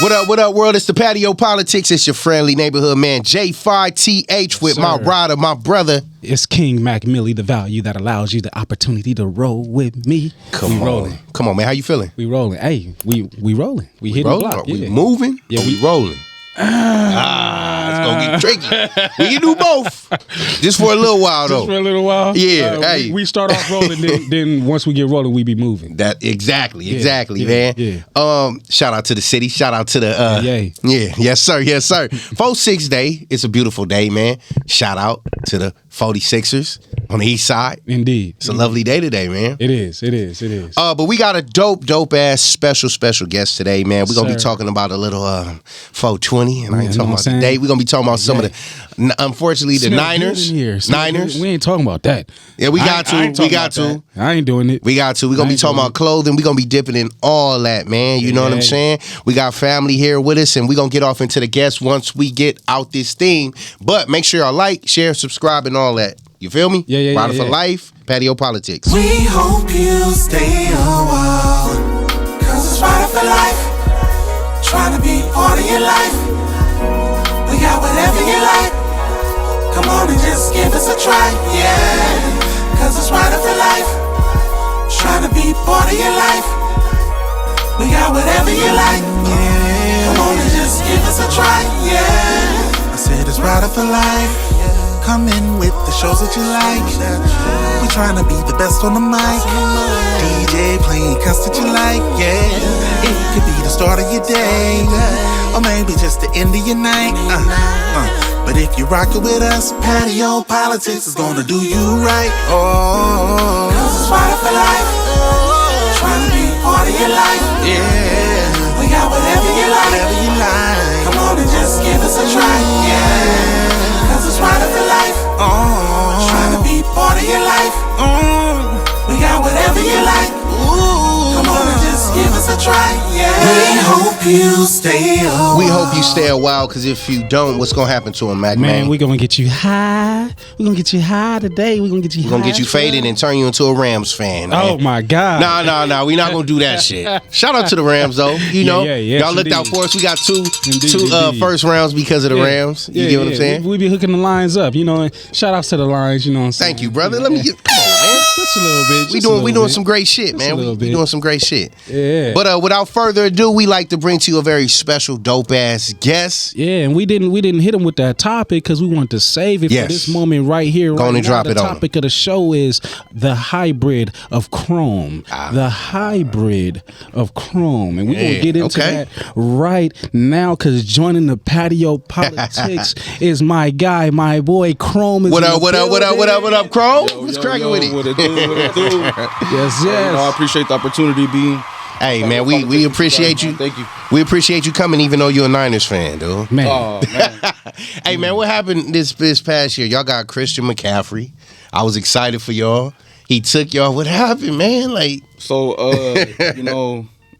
What up, world? It's the Patio PolitiCz. It's your friendly neighborhood man, J5TH, with my rider, my brother. It's King Mac Millie, the value that allows you the opportunity to roll with me. Come on, man. How you feeling? We rolling. Hey, we rolling. We hitting the block. We moving? Yeah, we rolling. It's gonna get tricky. We can do both. Just for a little while, though. Just for a little while? Yeah. Hey. We start off rolling, then once we get rolling, we be moving. That exactly, man. Yeah. Shout out to the city. Shout out to the yes sir. 4-6 day. It's a beautiful day, man. Shout out to the 46ers on the east side. Indeed. It's a lovely day today, man. It is. But we got a dope ass special guest today, man. We're gonna be talking about a little 420, and I ain't talking about today. We're gonna be talking about some of the, unfortunately, the Niners. We ain't talking about that. Yeah, we got to. I ain't doing it. We got to. We're gonna be talking about clothing. We're gonna be dipping in all that, man. You know what I'm saying? We got family here with us, and we're gonna get off into the guests once we get out this theme. But make sure y'all like, share, subscribe, and all that. You feel me? Yeah. Rider for life, Patio PolitiCz. We hope you stay a while, cause it's Rider for life. Trying to be part of your life. We got whatever you like. Come on and just give us a try, yeah. Cause it's Rider for life. Trying to be part of your life. We got whatever you like, yeah. Come on and just give us a try, yeah. I said it's Rider for life. Come in with the shows that you like. We trying to be the best on the mic. DJ playing cuts that you like, yeah. It could be the start of your day, or maybe just the end of your night. But if you rock it with us, Patio PolitiCz is gonna do you right. Oh, cause it's Rider for life. Trying to be part of your life, yeah. We got whatever you like. Come on and just give us a try, yeah. Cause it's Rider for life. Trying to be part of your life. We got whatever you like. Come on and just give us a try, yeah. We hope you stay a while. We hope you stay a while, because if you don't, what's gonna happen to him, Mac? Man, we're gonna get you high. We're gonna get you high today. We're gonna get you faded and turn you into a Rams fan, man. Oh my God. No, we're not gonna do that shit. Shout out to the Rams, though. You know, y'all looked out for us. We got two first rounds because of the Rams. You get what I'm saying? We be hooking the lines up, you know. And shout outs to the lines, you know what I'm saying? Thank you, brother. Let me get. Come on, man. Just a little bit. We doing some great shit, man. We doing some great shit. Yeah. But without further ado, we like to bring to you a very special, dope ass guest. Yeah, and we didn't hit him with that topic because we wanted to save it for this moment right here. Go on and drop it on. The topic of the show is the hybrid of Chrome. The hybrid of Chrome, and we're gonna get into that right now, because joining the Patio PolitiCz is my guy, my boy Chrome. What up, Chrome? What's cracking with it? What it do? Yes. I appreciate the opportunity being. Hey, man, we appreciate you. Thank you. We appreciate you coming, even though you're a Niners fan, dude. Man. Oh, man. Hey, man, what happened this past year? Y'all got Christian McCaffrey. I was excited for y'all. He took y'all. What happened, man? So,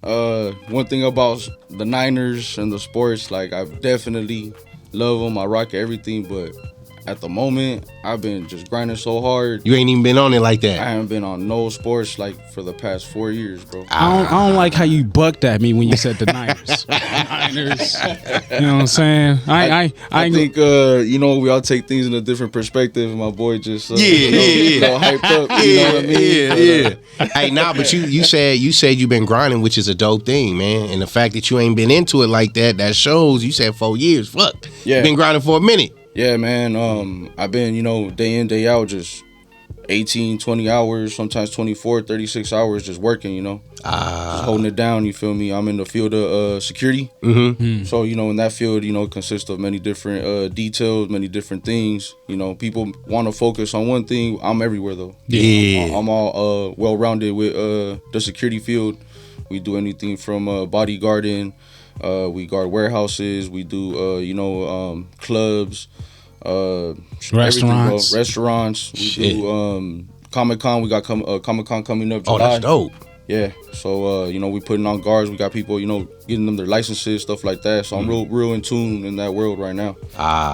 one thing about the Niners and the sports, I definitely love them. I rock everything, but at the moment, I've been just grinding so hard. You ain't even been on it like that. I haven't been on no sports for the past 4 years, bro. I don't like how you bucked at me when you said the Niners. Niners. You know what I'm saying? I think we all take things in a different perspective. My boy just hyped up. You know what I mean? Yeah. Hey, but you said you've been grinding, which is a dope thing, man. And the fact that you ain't been into it like that shows. You said 4 years. Fuck. Yeah. You've been grinding for a minute. Yeah, man. I've been, day in, day out, just 18, 20 hours, sometimes 24, 36 hours just working, just holding it down, you feel me? I'm in the field of security. Mm-hmm. So, in that field, consists of many different details, many different things. People want to focus on one thing. I'm everywhere, though. Yeah. I'm all well-rounded with the security field. We do anything from bodyguarding. We guard warehouses. We do, clubs. Restaurants. We do Comic-Con. We got Comic-Con coming up July. Oh, that's dope. Yeah, so you know, we putting on guards. We got people, you know, getting them their licenses, stuff like that. So I'm real in tune in that world right now.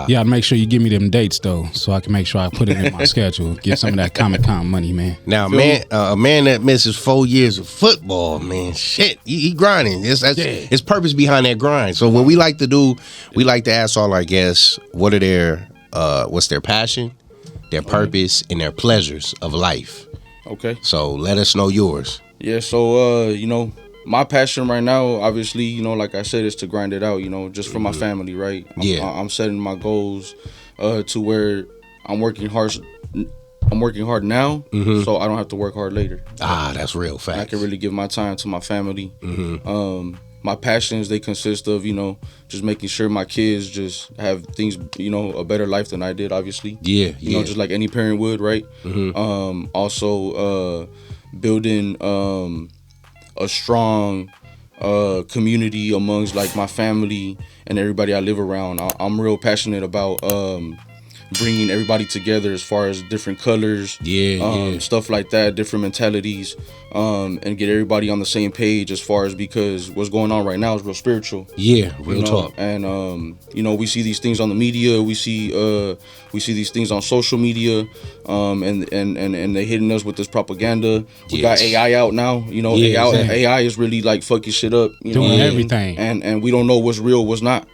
Yeah, make sure you give me them dates though, so I can make sure I put it in my schedule. Get some of that Comic-Con money, man. Now, a man that misses 4 years of football, man, shit, he grinding. It's purpose behind that grind. So what we like to do, we like to ask all our guests, what are their what's their passion, their purpose, and their pleasures of life. Okay. So let us know yours. Yeah, so you know, my passion right now, obviously, you know, like I said, is to grind it out, you know, just for my family, right? I'm setting my goals to where I'm working hard now, so I don't have to work hard later. That's real fact. I can really give my time to my family. My passions, they consist of, you know, just making sure my kids just have things, you know, a better life than I did, obviously. You know, just like any parent would, right? Also, building a strong community amongst like my family and everybody I live around. I'm real passionate about bringing everybody together as far as different colors, stuff like that, different mentalities, and get everybody on the same page as far as, because what's going on right now is real spiritual. Real talk. And you know, we see these things on the media, we see these things on social media, and they hitting us with this propaganda. We got AI out now, you know. AI is really like fucking shit up, you doing know, everything, and we don't know what's real, what's not.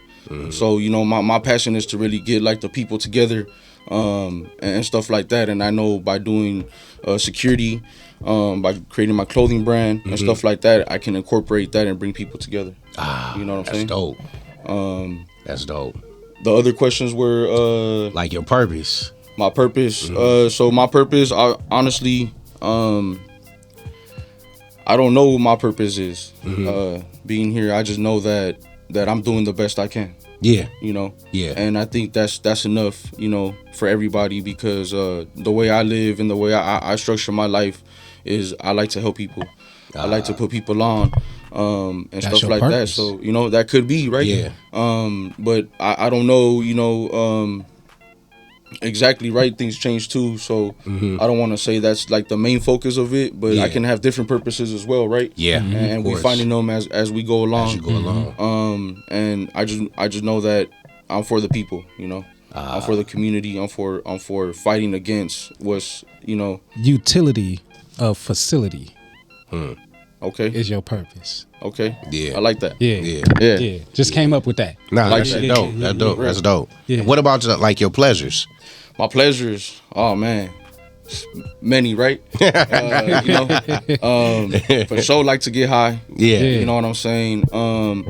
So, you know, my passion is to really get like the people together, and stuff like that. And I know by doing security, by creating my clothing brand and stuff like that, I can incorporate that and bring people together. You know what I'm saying? That's dope. The other questions were like your purpose. My purpose. So my purpose, honestly, I don't know what my purpose is. Being here, I just know that I'm doing the best I can. You know. And I think that's enough, you know, for everybody, because the way I live and the way I structure my life is I like to help people. I like to put people on, and stuff like that. So, you know, that could be right. But I don't know, you know, exactly right. Things change too, so I don't want to say that's like the main focus of it, but I can have different purposes as well, right? And we finding them as we go along. And I just know that I'm for the people, you know. I'm for the community. I'm for fighting against what's, you know, utility of facility. Okay, is your purpose. Okay, I like that. Yeah. Just came up with that. Nah, like that's dope. That's dope. That's dope. What about like your pleasures? My pleasures, oh man, many, right? You know, for sure, like to get high. You know what I'm saying.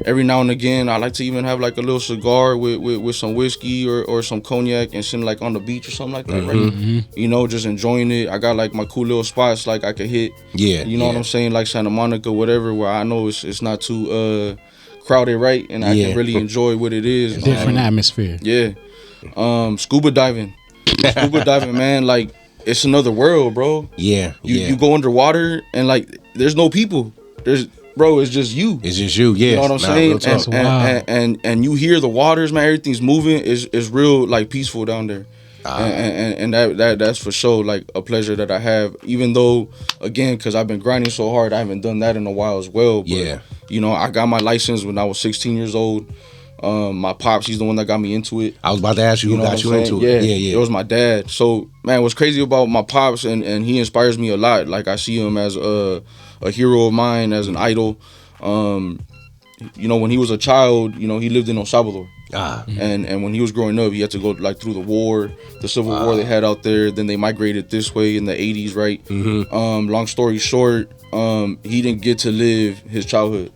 Every now and again, I like to even have like a little cigar with some whiskey or some cognac and sitting like on the beach or something like that, right? You know, just enjoying it. I got like my cool little spots like I could hit. You know what I'm saying, like Santa Monica, whatever, where I know it's not too crowded, right? And I can really enjoy what it is. Different atmosphere. Scuba diving. Man, like it's another world, bro. You go underwater and like there's no people. It's just you. You know what I'm saying? And you hear the waters, man. Everything's moving. It's real like peaceful down there. And that's for sure like a pleasure that I have. Even though, again, because I've been grinding so hard, I haven't done that in a while as well. But, you know, I got my license when I was 16 years old. My pops, he's the one that got me into it. I was about to ask you who got you into it. It was my dad. So, man, what's crazy about my pops, and he inspires me a lot. Like, I see him as a hero of mine, as an idol. You know, when he was a child, you know, he lived in El Salvador. And when he was growing up, he had to go like through the Civil War they had out there. Then they migrated this way in the 80s, right? Long story short, he didn't get to live his childhood.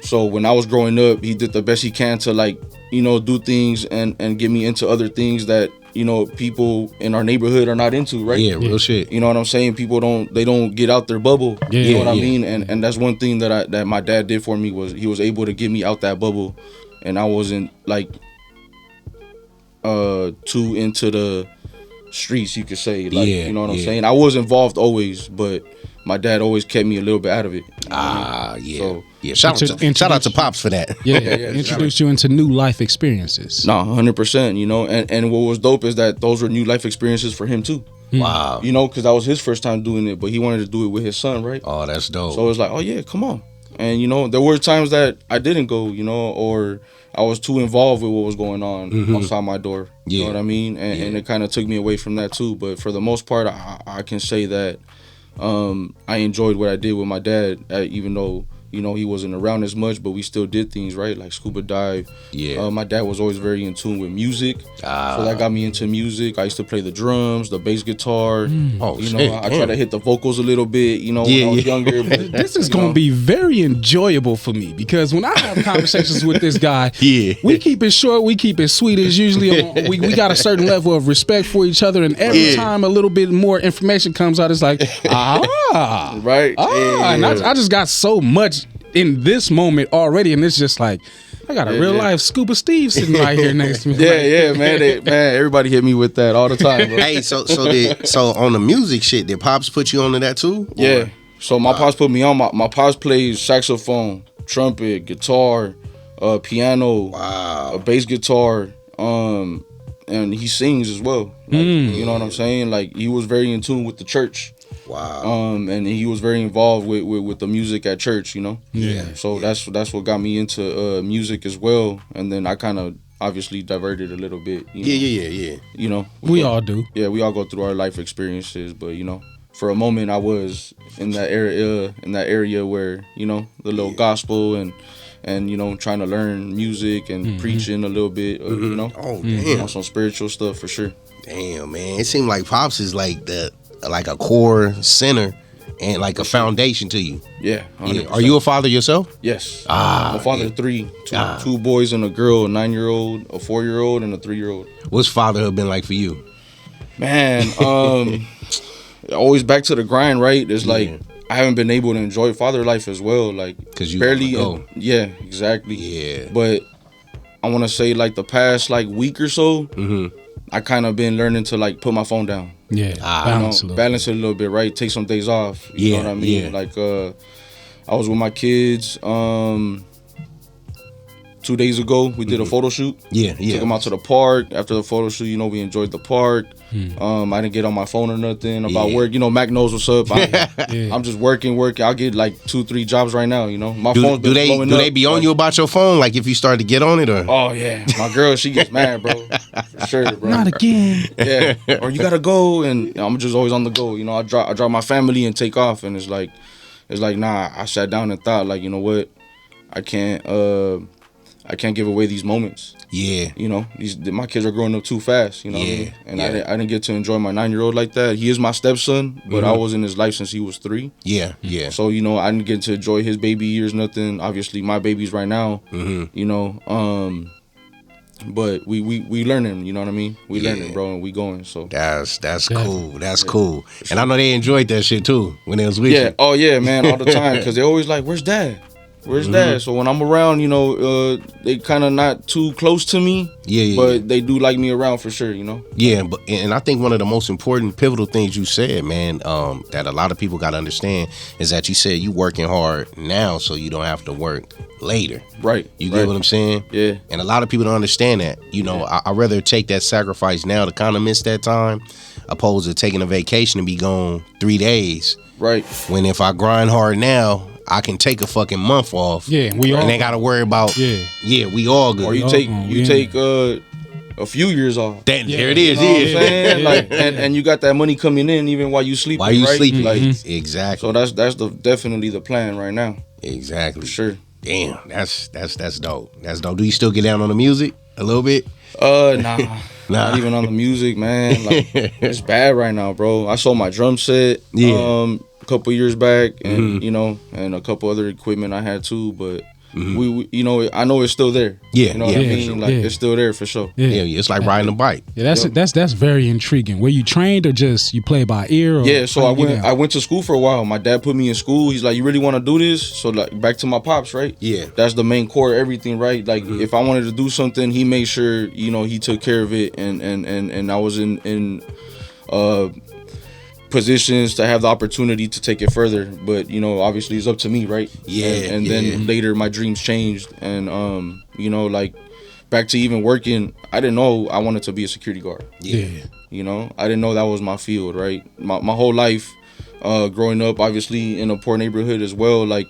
So when I was growing up, he did the best he can to like, you know, do things and get me into other things that, you know, people in our neighborhood are not into, right? Real shit. You know what I'm saying? People don't get out their bubble. You know what I mean? And that's one thing that my dad did for me, was he was able to get me out that bubble, and I wasn't like too into the streets, you could say. Like, you know what I'm saying? I was involved always, but my dad always kept me a little bit out of it. So, shout out to Pops for that. Introduced you into new life experiences. 100%, you know, and what was dope is that those were new life experiences for him too. Wow. You know, because that was his first time doing it, but he wanted to do it with his son, right? Oh, that's dope. So it was like, oh yeah, come on. And you know, there were times that I didn't go, you know, or I was too involved with what was going on outside my door. You know what I mean? And it kind of took me away from that too. But for the most part, I can say that I enjoyed what I did with my dad, even though, you know, he wasn't around as much, but we still did things, right? Like scuba dive. Yeah. My dad was always very in tune with music. So that got me into music. I used to play the drums, the bass guitar. Oh, you know, shit, I damn. try to hit the vocals a little bit, you know, when I was younger. But, This is going to be very enjoyable for me because when I have conversations with this guy, we keep it short, we keep it sweet. It's usually we got a certain level of respect for each other, and every time a little bit more information comes out, it's like right. and I just got so much in this moment already, and it's just like I got a real life Scuba Steve sitting right here next to me. Man, everybody hit me with that all the time, bro. Hey, so on the music shit, did Pops put you onto that too? Yeah. So my pops put me on. My pops plays saxophone, trumpet, guitar, piano, a bass guitar, and he sings as well. Like, you know what I'm saying? Like, he was very in tune with the church. Wow. And he was very involved with the music at church, you know? Yeah. So that's what got me into music as well. And then I kind of obviously diverted a little bit. You know? Yeah. You know? We all do. Yeah, we all go through our life experiences, but you know, for a moment I was in that area where, you know, the little gospel and you know, trying to learn music and preaching a little bit, you know? Oh, damn. On some spiritual stuff for sure. Damn, man. It seemed like Pops is like a core center and like a foundation to you. Yeah. 100%. Are you a father yourself? Yes. I'm a father of three, two boys and a girl, a 9-year-old, a 4-year-old, and a 3-year-old. What's fatherhood been like for you? Man, always back to the grind, right? It's like I haven't been able to enjoy father life as well, like because you barely. Yeah, exactly. Yeah, but I want to say like the past like week or so, I kind of been learning to like put my phone down. Yeah, balance it a little bit, right? Take some days off. You know what I mean? Yeah. Like I was with my kids 2 days ago. We did a photo shoot. Yeah. Took them out to the park. After the photo shoot, you know, we enjoyed the park. I didn't get on my phone or nothing about work. You know, Mac knows what's up. I'm just working. I'll get like 2-3 jobs right now. You know, my phone's been blowing up. Do they be on you about your phone? Like if you start to get on it or? Oh yeah, my girl, she gets mad, bro. For sure, bro. Not again. Yeah, or you gotta go, and I'm just always on the go. You know, I drop my family and take off, and it's like nah. I sat down and thought, like, you know what, I can't give away these moments. Yeah. You know, my kids are growing up too fast, you know what I mean? And I didn't get to enjoy my 9-year-old like that. He is my stepson, but I was in his life since he was 3. Yeah. So, you know, I didn't get to enjoy his baby years, nothing. Obviously, my baby's right now, you know, but we learning, you know what I mean? We learning, bro, and we going, so. That's cool. That's cool. And I know they enjoyed that shit, too, when they was with you. Oh, yeah, man, all the time, because they always like, where's dad? Where's dad? So when I'm around, you know, they kind of not too close to me. But they do like me around for sure, you know? Yeah, and I think one of the most important pivotal things you said, man, that a lot of people got to understand is that you said you working hard now so you don't have to work later. Right. You get what I'm saying? Yeah. And a lot of people don't understand that. You know, I'd rather take that sacrifice now to kind of miss that time opposed to taking a vacation and be gone 3 days. Right. When if I grind hard now, I can take a fucking month off. Yeah, we all. And they got to worry about. Yeah, we all good. Or you take a few years off. There it is. You know what I'm saying? Like, and you got that money coming in even while you sleeping. While you right? sleeping, like exactly. So that's definitely the plan right now. Exactly. For sure. Damn, that's dope. That's dope. Do you still get down on the music a little bit? Nah. Not even on the music, man. Like, it's bad right now, bro. I sold my drum set. A couple years back, and you know, and a couple other equipment I had too, but we you know, I know it's still there. You know what I mean? Sure. Like it's still there for sure. Yeah, it's like riding a bike. Yeah, that's very intriguing. Were you trained or just you play by ear? Or so I went to school for a while. My dad put me in school. He's like, you really want to do this? So like back to my pops, right? Yeah, that's the main core of everything, right? Like if I wanted to do something, he made sure, you know, he took care of it, and I was in positions to have the opportunity to take it further, but you know, obviously it's up to me, right? And then later my dreams changed, and you know, like back to even working, I didn't know I wanted to be a security guard. Yeah. You know, I didn't know that was my field, right? My whole life, growing up, obviously in a poor neighborhood as well, like,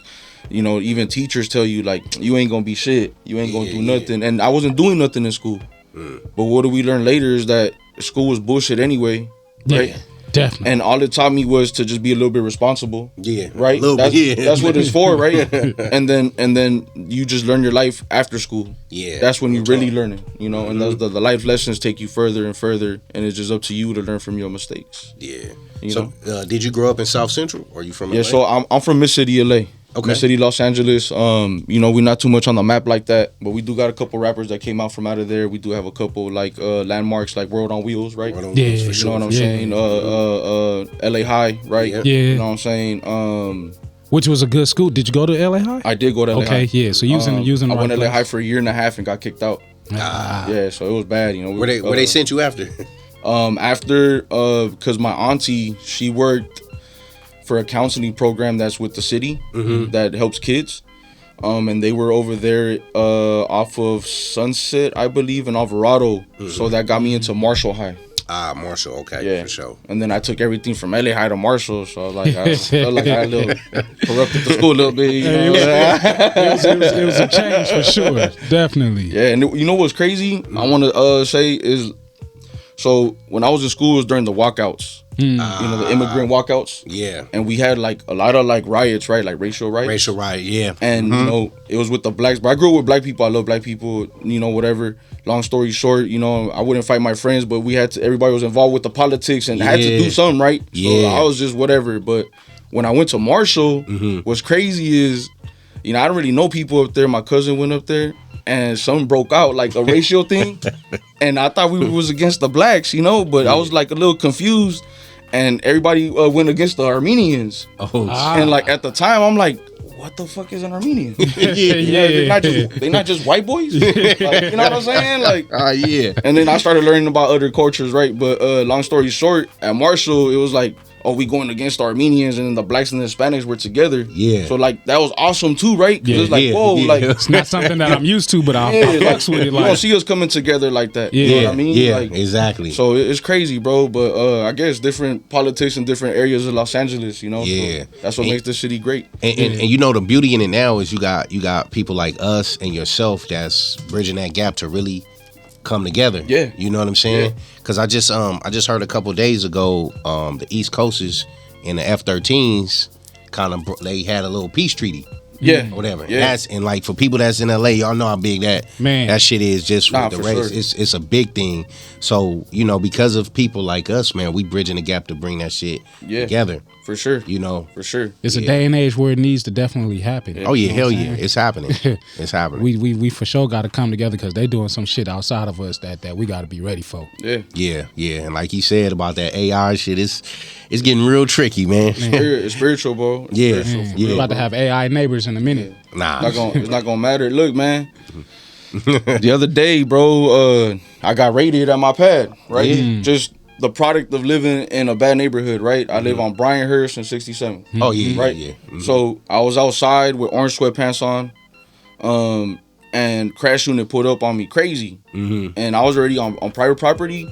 you know, even teachers tell you, like, you ain't gonna be shit. You ain't gonna do nothing. And I wasn't doing nothing in school. But what do we learn later is that school was bullshit anyway, right? Yeah, definitely. And all it taught me was to just be a little bit responsible. Yeah. Right? That's what it's for, right? and then you just learn your life after school. Yeah. That's when you really learn it, you know, and the life lessons take you further and further, and it's just up to you to learn from your mistakes. Yeah. You So, did you grow up in South Central, or are you from LA? Yeah, so I'm from Mid City, LA. Okay. Mid City, Los Angeles. You know, we're not too much on the map like that, but we do got a couple rappers that came out from out of there. We do have a couple like landmarks like World on Wheels, right? World on Yeah. Wheels, for You sure. know what I'm saying? LA High, right? Yeah. Yeah. You know what I'm saying? Which was a good school. Did you go to LA High? I did go to LA Okay, High. yeah. So using I the went to right LA High place. for a year and a half and got kicked out. Yeah, so it was bad, you know. Where they sent you after? After, because my auntie, she worked for a counseling program that's with the city that helps kids. And they were over there off of Sunset, I believe, in Alvarado. So that got me into Marshall High. Marshall. Okay, Yeah, for sure. And then I took everything from LA High to Marshall. So like I felt like I corrupted the school a little bit. You know? It was a change for sure. Definitely. Yeah, and you know what's crazy? I want to say is, so when I was in school, it was during the walkouts. You know, the immigrant walkouts. Yeah. And we had like a lot of like riots, right? Like racial riots. Racial riot, yeah. And you know, it was with the blacks. But I grew up with black people. I love black people. You know, whatever. Long story short, you know, I wouldn't fight my friends, but we had to. Everybody was involved with the politics and had to do something, right? So Yeah. I was just whatever. But when I went to Marshall, what's crazy is, you know, I don't really know people up there. My cousin went up there, and something broke out, like a racial thing. And I thought we was against the blacks, you know, but I was like a little confused. And everybody went against the Armenians. Oh, And like at the time, I'm like, what the fuck is an Armenian? Yeah. They not just white boys. Like, you know what I'm saying? Like, yeah. and then I started learning about other cultures, right? But long story short, at Marshall, it was like, oh, we going against the Armenians, and then the blacks and the Hispanics were together. Yeah. So like that was awesome too, right? 'Cause Yeah, it's like, yeah, whoa, yeah. like It's not something that I'm used to, but I fucks with it. you don't Like, see us coming together like that. Yeah. You know what I mean? Yeah, Like, exactly. so it's crazy, bro. But I guess different politics in different areas of Los Angeles, you know? Yeah. So that's what makes the city great. And you know, the beauty in it now is you got people like us and yourself that's bridging that gap to really come together. Yeah. You know what I'm saying? Yeah. Because I just heard a couple days ago, the East Coasters and the F-13s they had a little peace treaty. Yeah. Whatever. Yeah. And like for people that's in LA, y'all know how big that shit is just Nah, with the for race. sure. It's a big thing. So, you know, because of people like us, man, we bridging the gap to bring that shit together. For sure. You know. For sure. it's a day and age where it needs to definitely happen. Oh yeah, You know hell what I'm yeah. saying? It's happening. It's happening. We for sure got to come together because they doing some shit outside of us that we got to be ready for. Yeah. Yeah. And like he said about that AI shit, it's getting real tricky, man. It's spiritual, bro. It's Yeah. spiritual for Yeah. We're real, about to bro. have AI neighbors in a minute. Nah. It's not gonna matter. Look, man. The other day, bro, I got raided at my pad, right? Yeah. Just the product of living in a bad neighborhood, right? I live on Bryanhurst and 67. Oh yeah, Right? yeah. So I was outside with orange sweatpants on, and crash unit put up on me crazy. And I was already on private property.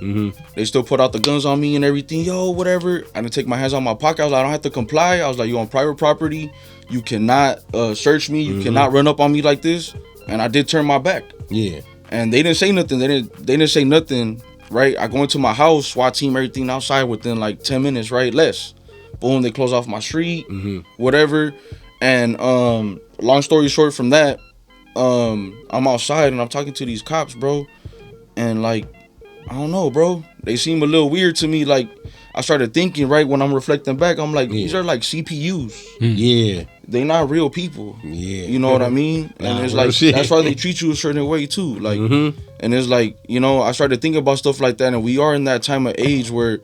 They still put out the guns on me and everything. Yo, whatever. I didn't take my hands out of my pocket. I was like, I don't have to comply. I was like, you on private property. You cannot search me. You cannot run up on me like this. And I did turn my back. Yeah. And they didn't say nothing. They didn't say nothing, right? I go into my house, SWAT team, everything outside within like 10 minutes, right? Less. Boom, they close off my street, whatever. And long story short from that, I'm outside and I'm talking to these cops, bro. And like, I don't know, bro. They seem a little weird to me. Like, I started thinking, right, when I'm reflecting back, I'm like, these are like CPUs. Yeah. They not real people. Yeah. You know what I mean? And it's real like, shit. that's why they treat you a certain way too. Like, and it's like, you know, I started thinking about stuff like that. And we are in that time of age where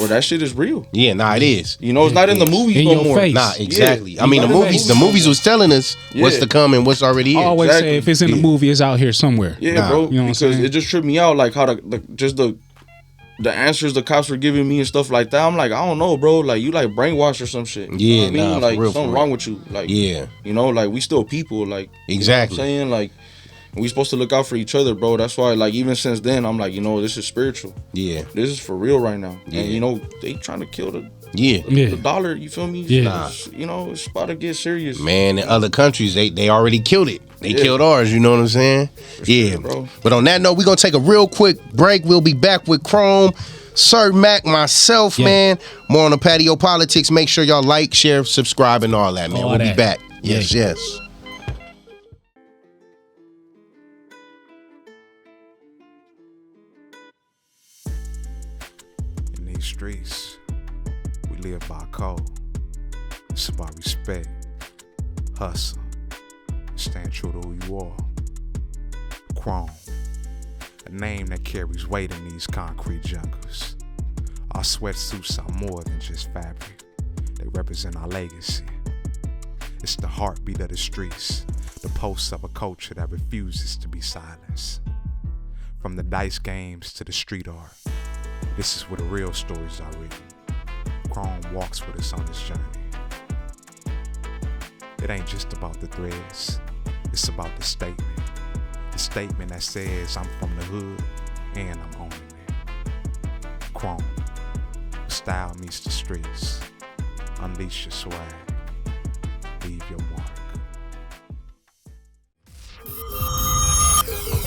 that shit is real. Yeah, nah, it is. You know, it's not in the movies In no your more. face. Nah, exactly. Yeah. I mean, the Not in the movies was telling us what's Yeah. to come and what's already I here. always Exactly. say if it's in the movie, it's out here somewhere. Yeah, Nah, bro. you know what I'm Because saying? it just tripped me out, like how the answers the cops were giving me and stuff like that. I'm like, I don't know, bro. Like, you like brainwashed or some shit. You Yeah, know what I mean? nah, for Like, real, for something real. wrong with you. Like, Yeah. you know, like we still people. Like, Exactly. You know what I'm saying? Like, And we supposed to look out for each other, bro. That's why, like, even since then, I'm like, this is spiritual. Yeah. This is for real right now. Yeah. And, they trying to kill the dollar, you feel me? Yeah. It's about to get serious. Man, in other countries, they already killed it. They killed ours, you know what I'm saying? Sure, bro. But on that note, we're going to take a real quick break. We'll be back with Chrome, Sir Mac, myself, man. More on the Patio PolitiCz. Make sure y'all like, share, subscribe, and all that, man. We'll be back. Yes. In these streets, we live by code. It's about respect, hustle, and staying true to who you are. Chrome, a name that carries weight in these concrete jungles. Our sweatsuits are more than just fabric. They represent our legacy. It's the heartbeat of the streets, the pulse of a culture that refuses to be silenced. From the dice games to the street art, this is where the real stories are written. Chrome walks with us on this journey. It ain't just about the threads, it's about the statement. The statement that says I'm from the hood and I'm owning it. Chrome, style meets the streets. Unleash your swag, leave your mark.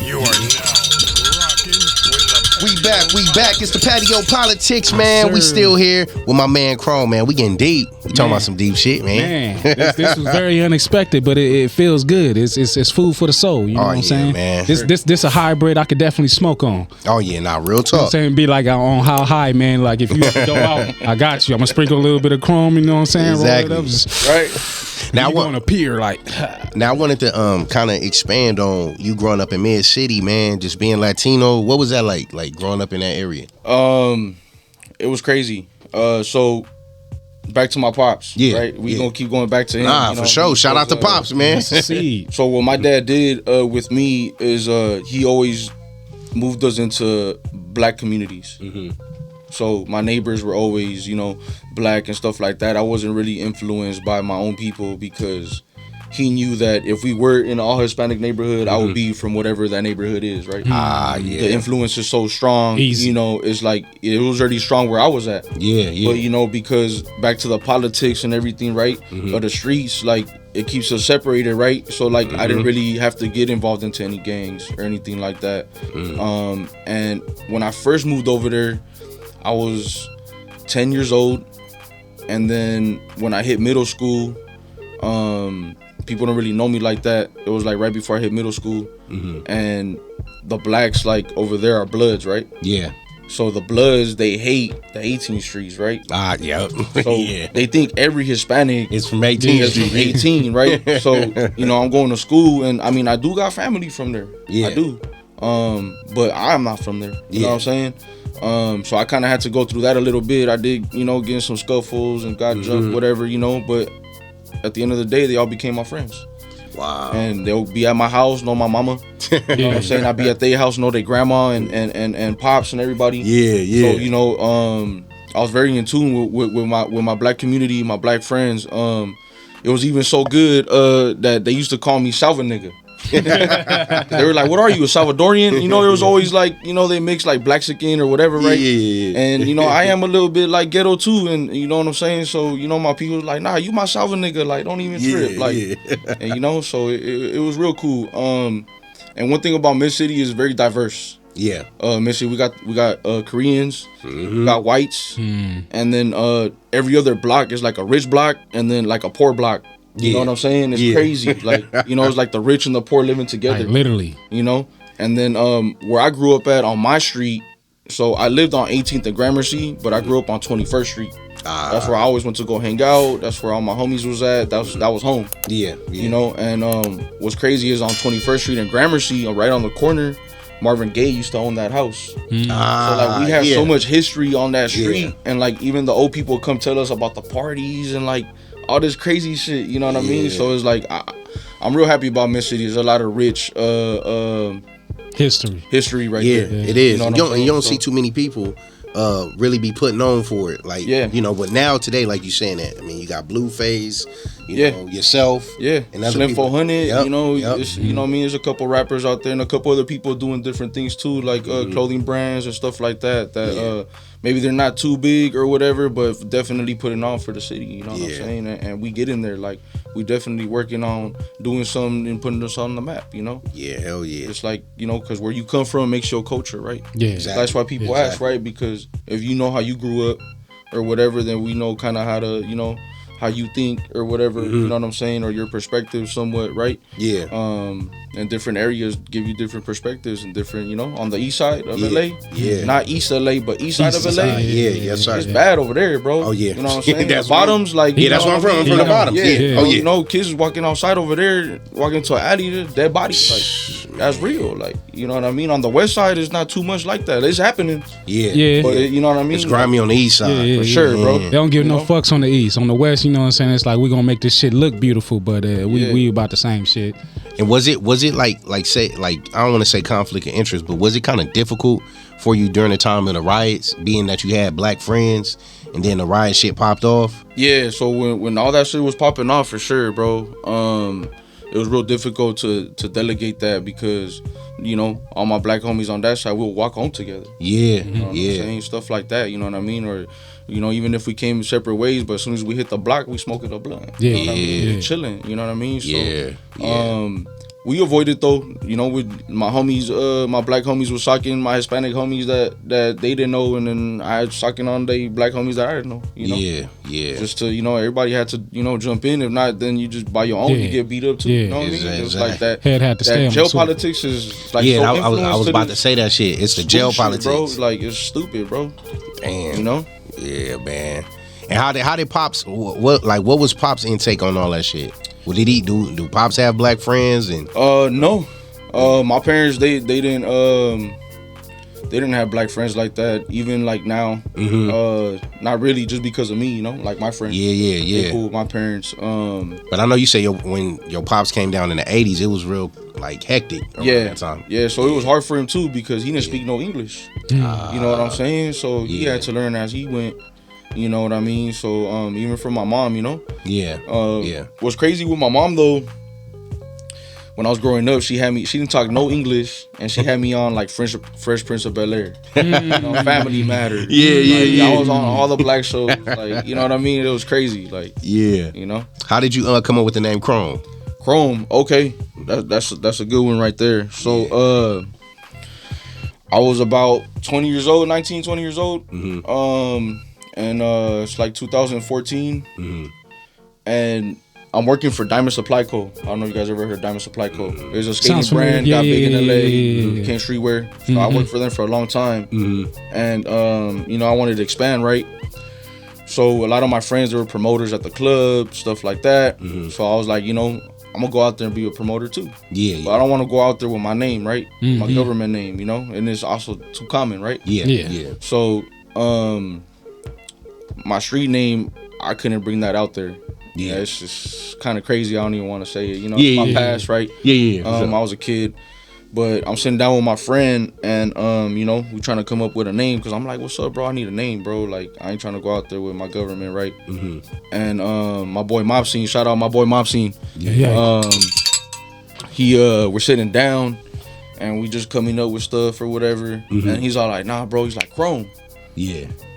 You are now rocking with the We back. It's the Patio PolitiCz, man. Yes, We sir. still here with my man Chrome, man. We getting deep. We talking about some deep shit, man. This was very unexpected, but it feels good. It's food for the soul. You know what I'm saying? Man. This a hybrid I could definitely smoke on. Oh yeah, nah, real I'm talk. saying be like on how high, man. Like if you have to go out, I got you. I'm gonna sprinkle a little bit of chrome. You know what I'm saying? Exactly. Roll it up, just, Right? Now you what? gonna appear like. Now I wanted to kind of expand on you growing up in Mid City, man. Just being Latino. What was that like? Like growing up in that area? It was crazy. So back to my pops. Yeah, Right. We yeah. gonna keep going back to him. Nah, for sure. Shout out to Pops, man. See, So what my dad did with me is he always moved us into black communities. So my neighbors were always, black and stuff like that. I wasn't really influenced by my own people because he knew that if we were in an all Hispanic neighborhood, I would be from whatever that neighborhood is, right? Ah, yeah. The influence is so strong. Easy. It's like it was already strong where I was at. Yeah. But because back to the politics and everything, right? Of the streets, like it keeps us separated, right? So like I didn't really have to get involved into any gangs or anything like that. And when I first moved over there, I was 10 years old, and then when I hit middle school, people don't really know me like that. It was like right before I hit middle school, and the blacks like over there are Bloods, right? Yeah. So the Bloods, they hate the 18th streets, right? Ah, yeah. So yeah. they think every Hispanic It's from 18th is from Street. 18, right? So I'm going to school, and I mean I do got family from there. Yeah. I do. But I'm not from there. You know what I'm saying? So I kind of had to go through that a little bit. I did, get in some scuffles and got jumped, whatever, but at the end of the day, they all became my friends. Wow. And they'll be at my house, know my mama. You know what I'm saying? I'll be at their house, know their grandma and pops and everybody. Yeah. So, I was very in tune with my black community, my black friends. It was even so good that they used to call me Salva nigga. They were like, "What are you, a Salvadorian?" It was always like, they mix like Blaxican or whatever, right? Yeah. And I am a little bit like ghetto too, and you know what I'm saying. So my people was like, "Nah, you my Salva nigga, like don't even trip, like." And so it was real cool. And one thing about Mid City is very diverse. Yeah. Mid City, we got Koreans, we got whites, and then every other block is like a rich block and then like a poor block. You know what I'm saying? It's crazy. Like, it's like the rich and the poor living together. like literally. And then where I grew up at on my street, so I lived on 18th and Gramercy, but I grew up on 21st Street. That's where I always went to go hang out. That's where all my homies was at. That was home. Yeah. And what's crazy is on 21st Street and Gramercy, right on the corner, Marvin Gaye used to own that house. So like we have so much history on that street, and like even the old people come tell us about the parties and like all this crazy shit, you know what I mean? So it's like I'm real happy about Mid City. There's a lot of rich history right there. It is. You You don't see too many people really be putting on for it. Like, but now today, like you saying that, I mean, you got Blueface, You know, yourself. Yeah. And other Slim people. 400. Yep, You know, yep. you know what I mean. There's a couple rappers out there and a couple other people doing different things too, like clothing brands and stuff like that. Maybe they're not too big or whatever, but definitely putting on for the city. You know what I'm saying? And we get in there, like we definitely working on doing something and putting us on the map. You know? Yeah, hell yeah. It's like, you know, because where you come from makes your culture, right? Yeah, exactly. That's why people ask, right? Because if you know how you grew up or whatever, then we know kind of how to, you know, how you think or whatever, you know what I'm saying, or your perspective somewhat, right? Yeah. And different areas give you different perspectives and different, you know, on the east side of LA. Yeah. Not East LA, but east side of LA. Yeah, yes, sir. It's bad over there, bro. Oh, yeah. You know what I'm saying? That's The bottoms, like, Yeah, that's where I'm from. I'm from the bottoms. Yeah. Oh, yeah. You know, kids walking outside over there, walking into an alley, there's dead bodies. Like, that's real. Like, you know what I mean? On the west side, it's not too much like that. It's happening. Yeah. But, you know what I mean? It's grimy on the east side. For sure, bro. They don't give no fucks on the east. On the west, you know what I'm saying? It's like we're gonna make this shit look beautiful, but we about the same shit. And was it like say, like, I don't want to say conflict of interest, but was it kind of difficult for you during the time of the riots, being that you had black friends and then the riot shit popped off? Yeah, so when all that shit was popping off, for sure, bro, it was real difficult to delegate that because, you know, all my black homies on that side, we'll walk home together. Yeah, You know what I'm saying? Stuff like that, you know what I mean? Or, you know, even if we came separate ways, but as soon as we hit the block, we smoking a blunt. Yeah, You know what I mean? yeah. Chilling, you know what I mean? So, Yeah. we avoided though, you know, with my homies, my black homies was sucking my Hispanic homies that they didn't know, and then I had sucking on the black homies that I didn't know, you know? Yeah. Just to, you know, everybody had to, you know, jump in. If not, then you just by your own, you get beat up too. You know what I mean? It was like that. Head had to stay That on jail the sword. politics is like Yeah, so I was about to say that shit. It's the jail politics, bro. Like, it's stupid, bro. Damn. You know? Yeah, man. And how did Pops? What was Pops' intake on all that shit? What did he do? Do Pops have black friends? And No. My parents they didn't have black friends like that. Even like now, not really, just because of me, you know, like my friends. Yeah. They cool with my parents. But I know you say when your Pops came down in the 80s, it was real like hectic around that time. Yeah, so it was hard for him too because he didn't speak no English. You know what I'm saying? So he had to learn as he went. You know what I mean? So even for my mom, you know. Yeah. What's crazy with my mom though? When I was growing up, she didn't talk no English, and she had me on like Fresh Prince of Bel-Air, you know, Family Matters. I was on all the black shows, like, you know what I mean? It was crazy, like, you know. How did you come up with the name Chrome? Chrome, okay, that's a good one right there. So I was about 20 years old, 19, 20 years old, and it's like 2014, and I'm working for Diamond Supply Co. I don't know if you guys ever heard of Diamond Supply Co. There's a skating brand, got big in LA, came streetwear. So I worked for them for a long time. And, you know, I wanted to expand, right? So a lot of my friends, they were promoters at the club, stuff like that. So I was like, you know, I'm going to go out there and be a promoter too. But I don't want to go out there with my name, right? My government name, you know? And it's also too common, right? Yeah. So my street name, I couldn't bring that out there. Yeah, it's just kind of crazy. I don't even want to say it. You know, it's my past, right? I was a kid, but I'm sitting down with my friend, and you know, we trying to come up with a name because I'm like, "What's up, bro? I need a name, bro. Like, I ain't trying to go out there with my government, right?" And my boy Mopsine, shout out my boy Mopsine. We're sitting down, and we just coming up with stuff or whatever, and he's all like, "Nah, bro." He's like, "Chrome."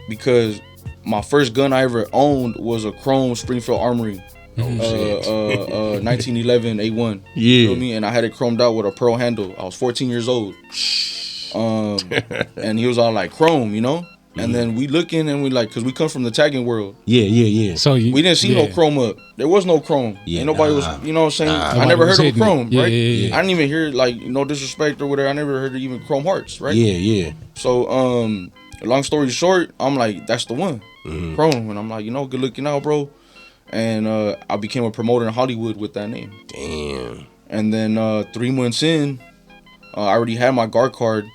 Because my first gun I ever owned was a Chrome Springfield Armory, 1911 A1. You know what I mean? And I had it chromed out with a pearl handle. I was 14 years old. And he was all like, Chrome, you know? And then we looking and we like, cause we come from the tagging world. So we didn't see no Chrome up. There was no Chrome. Ain't nobody was, you know what I'm saying? I never heard of Chrome, right? I didn't even hear like, no disrespect or whatever. I never heard of even Chrome Hearts, right? So, long story short, I'm like, that's the one, Chrome. And I'm like, you know, good looking out, bro. And I became a promoter in Hollywood with that name. Damn. And then 3 months in, I already had my guard card.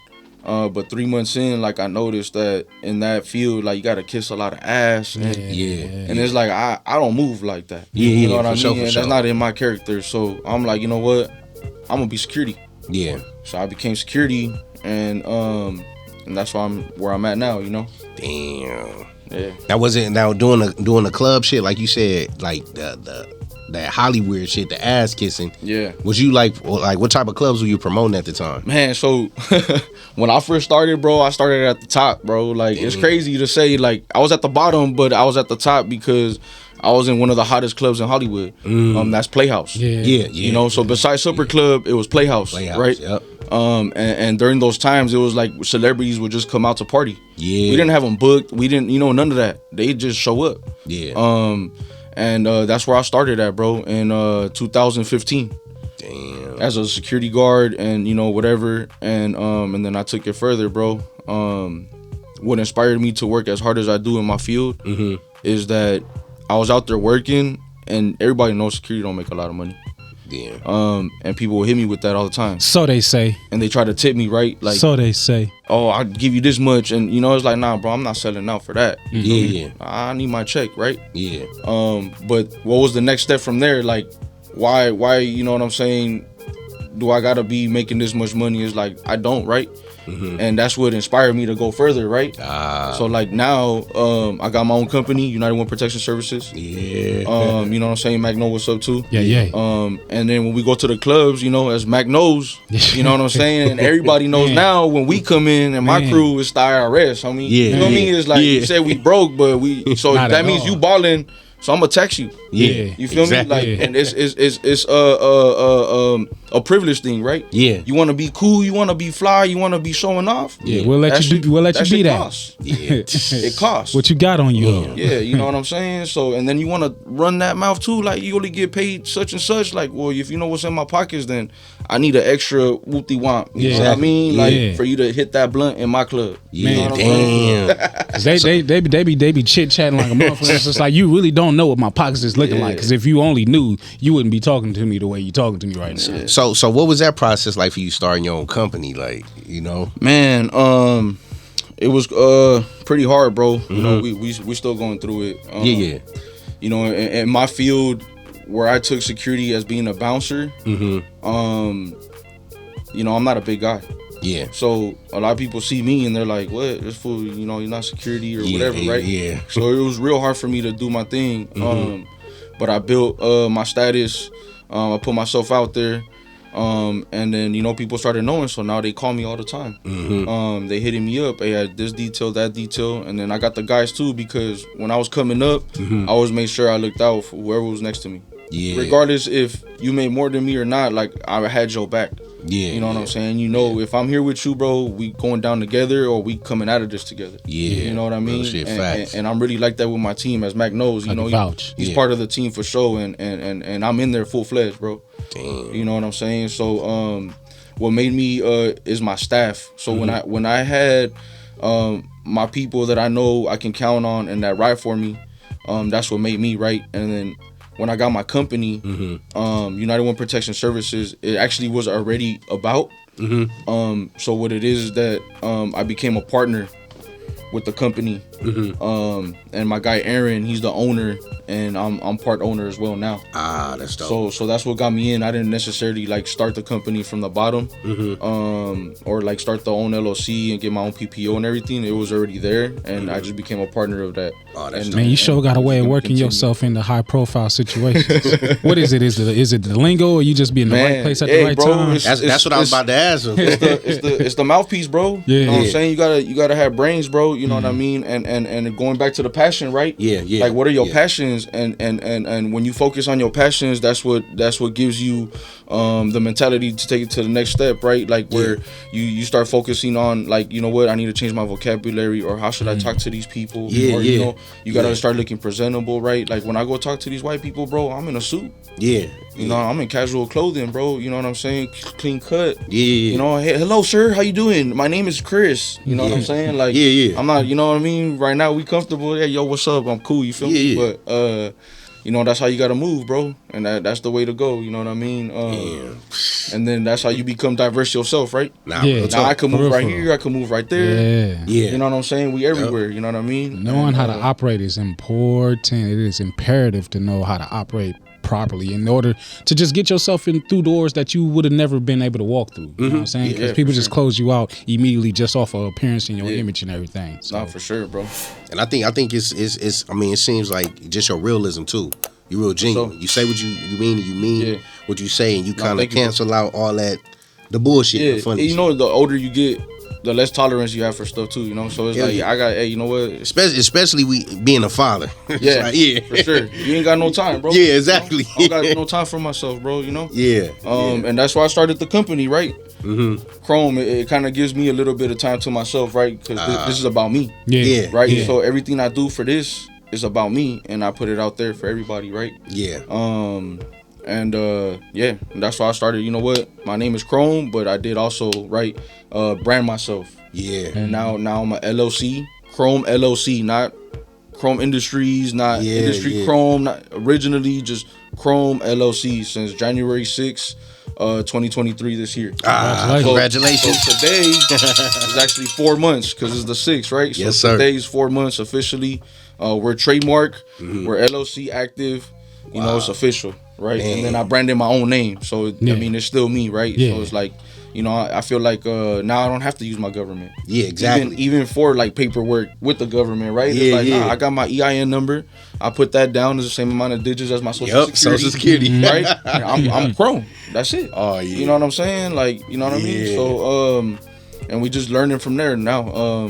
But 3 months in, like, I noticed that in that field, like, you gotta kiss a lot of ass. And, and it's like, I don't move like that. You know what I mean? And that's not in my character. So I'm like, you know what? I'm gonna be security. So I became security, and that's why I'm where I'm at now, you know? Damn. That wasn't now doing the club shit, like you said, like the that Hollywood shit, the ass kissing. Yeah. Was you like what type of clubs were you promoting at the time? Man, so when I first started, bro, I started at the top, bro. Like, it's crazy to say, like, I was at the bottom, but I was at the top because I was in one of the hottest clubs in Hollywood. That's Playhouse. Yeah. You know, so besides Supper Club, it was Playhouse, right? Yep. And during those times, it was like celebrities would just come out to party. Yeah. We didn't have them booked. We didn't, none of that. They just show up. Yeah. And that's where I started at, bro, in 2015. Damn. As a security guard and, whatever. And then I took it further, bro. What inspired me to work as hard as I do in my field is that I was out there working, and everybody knows security don't make a lot of money. Yeah. And people will hit me with that all the time. So they say. And they try to tip me, right? Like, so they say. Oh, I'll give you this much. And, it's like, nah, bro, I'm not selling out for that. Yeah. I need my check, right? Yeah. But what was the next step from there? Like, why, you know what I'm saying? Do I gotta be making this much money? It's like, I don't, right? And that's what inspired me to go further, right? So like now, I got my own company, United One Protection Services. Yeah. You know what I'm saying? Mac know what's up too. Yeah. And then when we go to the clubs, as Mac knows, you know what I'm saying? And everybody knows now when we come in and my crew is the IRS. I mean, you know what I mean? It's like you said we broke, but so Not that at means all. you balling. So I'm gonna text you. Yeah. You feel exactly. me? Like, and it's a privilege thing, right? Yeah. You want to be cool. You want to be fly. You want to be showing off. Yeah, we'll let you do. We'll let you be that. Costs. Yeah. It costs. What you got on you? Yeah, you know what I'm saying? So, and then you want to run that mouth too. Like, you only get paid such and such. Like, well, if you know what's in my pockets, then I need an extra whoopty womp. You know what I mean? Like, for you to hit that blunt in my club. Yeah. You know what I'm saying? Damn. 'Cause they be chit chatting like a motherfucker. It's just like, you really don't know what my pockets is looking like. Because if you only knew, you wouldn't be talking to me the way you're talking to me right now. So what was that process like for you starting your own company? Like, Man, it was pretty hard, bro. You know, we still going through it. Yeah. You know, in my field where I took security as being a bouncer, you know, I'm not a big guy. Yeah. So a lot of people see me and they're like, "What? This fool, you're not security or whatever, right?" Yeah. So it was real hard for me to do my thing. But I built my status. I put myself out there. And then, people started knowing, so now they call me all the time. They hitting me up, hey, I had this detail, that detail, and then I got the guys too, because when I was coming up, I always made sure I looked out for whoever was next to me. Yeah. Regardless if you made more than me or not, like, I had your back. Yeah. You know what I'm saying? If I'm here with you, bro, we going down together or we coming out of this together. Yeah. You know what I mean? Real shit, facts. And I'm really like that with my team, as Mac knows. I can vouch. He's part of the team for sure, and I'm in there full fledged, bro. Damn. You know what I'm saying? So what made me is my staff. So when I had my people that I know I can count on and that ride for me, that's what made me, right? And then when I got my company, United One Protection Services, it actually was already about. So what it is that I became a partner with the company, and my guy Aaron, he's the owner, and I'm part owner as well now. Ah, that's dope. So that's what got me in. I didn't necessarily like start the company from the bottom, or like start the own LLC and get my own PPO and everything. It was already there, and I just became a partner of that. Oh, that's dope. Man, you sure got a way of working yourself into high profile situations. What is it? Is it the lingo, or you just be in the right place at the right time? That's what I was about to ask him. It's the mouthpiece, bro. Yeah. You know what I'm saying? You gotta have brains, bro. You know what I mean? And going back to the passion, right? Yeah. Like, what are your passions? And when you focus on your passions, that's what gives you the mentality to take it to the next step, right? Like, where you start focusing on, like, you know what, I need to change my vocabulary, or how should I talk to these people? Yeah, or, yeah. you know, you gotta start looking presentable, right? Like, when I go talk to these white people, bro, I'm in a suit. Yeah. You know, I'm in casual clothing, bro. You know what I'm saying? Clean cut. Yeah. You know, hey, hello, sir. How you doing? My name is Chris. You know what I'm saying? Like, Yeah. I'm not, you know what I mean? Right now, we comfortable. Yeah, yo, what's up? I'm cool. You feel me? Yeah. But, you know, that's how you got to move, bro. And that's the way to go. You know what I mean? And then that's how you become diverse yourself, right? Nah, Yeah. real Now talk. I can move right here. I can move right there. Yeah. You know what I'm saying? We everywhere. You know what I mean? Knowing how to operate is important. It is imperative to know how to operate properly in order to just get yourself in through doors that you would have never been able to walk through. You know what I'm saying? Because people just close you out immediately just off of appearance and your image and everything. So. Nah, for sure, bro. And I think it's I mean, it seems like just your realism too. You real genuine. So, you say what you mean, and you mean what you say, and you kind of cancel out all that the bullshit. Yeah, the funny you know, the older you get, the less tolerance you have for stuff too. You know, so it's like I got, hey, you know what? Especially we being a father. Yeah, like, for sure. You ain't got no time, bro. Yeah, exactly. I don't got no time for myself, bro. You know. Yeah. And that's why I started the company, right? Chrome. It kind of gives me a little bit of time to myself, right? Because this is about me. Yeah. Right. Yeah. So everything I do for this is about me, and I put it out there for everybody, right? Yeah. And that's why I started. You know what? My name is Chrome, but I did also brand myself. Yeah. And now I'm a LLC, Chrome LLC, not Chrome Industries, not Industry Chrome, not originally just Chrome LLC since January 6th, 2023 this year. Congratulations. So today is actually 4 months because it's the 6th, right? Yes, so sir. Today's 4 months officially. We're trademark, we're LLC active. You know, it's official, right? Man. And then I branded my own name, so I mean, it's still me, right? So it's like, you know, I feel like now I don't have to use my government. Yeah, exactly. Even for like paperwork with the government, right? Yeah, it's like, I got my EIN number. I put that down as the same amount of digits as my social security. Social security, right? I'm Chrome. That's it. Oh yeah. You know what I'm saying? Like, you know what I mean? So and we just learning from there now.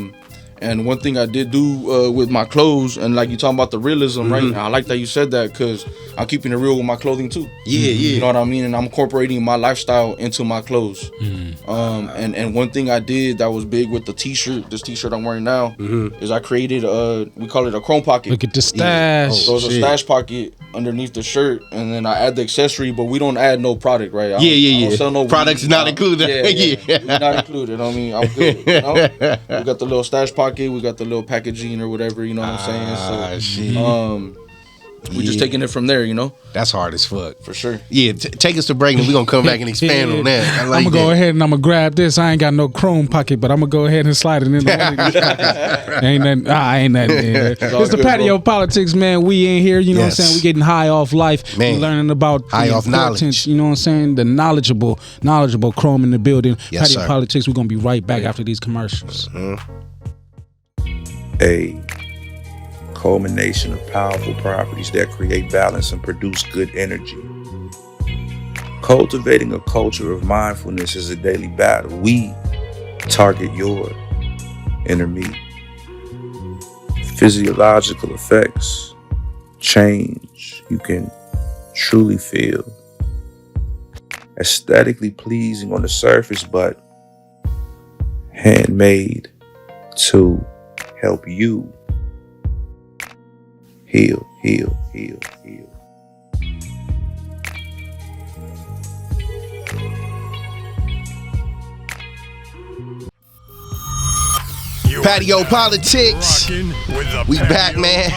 And one thing I did do with my clothes, and like you talking about the realism, right? And I like that you said that because I'm keeping it real with my clothing too. Yeah. You know what I mean? And I'm incorporating my lifestyle into my clothes. And one thing I did that was big with the t-shirt, this t-shirt I'm wearing now, is I created we call it a chrome pocket. Look at the stash. So it's a stash pocket underneath the shirt, and then I add the accessory, but we don't add no product, right? I don't sell no products weed, not included. Yeah. We're not included. I mean, I'm good. You know? We got the little stash pocket, we got the little packaging or whatever. You know what I'm saying? So, we just taking it from there. You know, that's hard as fuck for sure. Yeah, take us to break, and we're gonna come back and expand on that. I like I'm gonna go ahead and I'm gonna grab this. I ain't got no chrome pocket, but I'm gonna go ahead and slide it in the ain't nothing. Ain't nothing. It's the Patio PolitiCz, man. We in here. You know what I'm saying? We getting high off life. Man. We learning about high off knowledge. You know what I'm saying? The knowledgeable Chrome in the building. Yes, Patio sir. PolitiCz. We're gonna be right back after these commercials. A culmination of powerful properties that create balance and produce good energy. Cultivating a culture of mindfulness is a daily battle. We target your inner me. Physiological effects, change you can truly feel. Aesthetically pleasing on the surface, but handmade to help you heal. Patio PolitiCz. We back, man.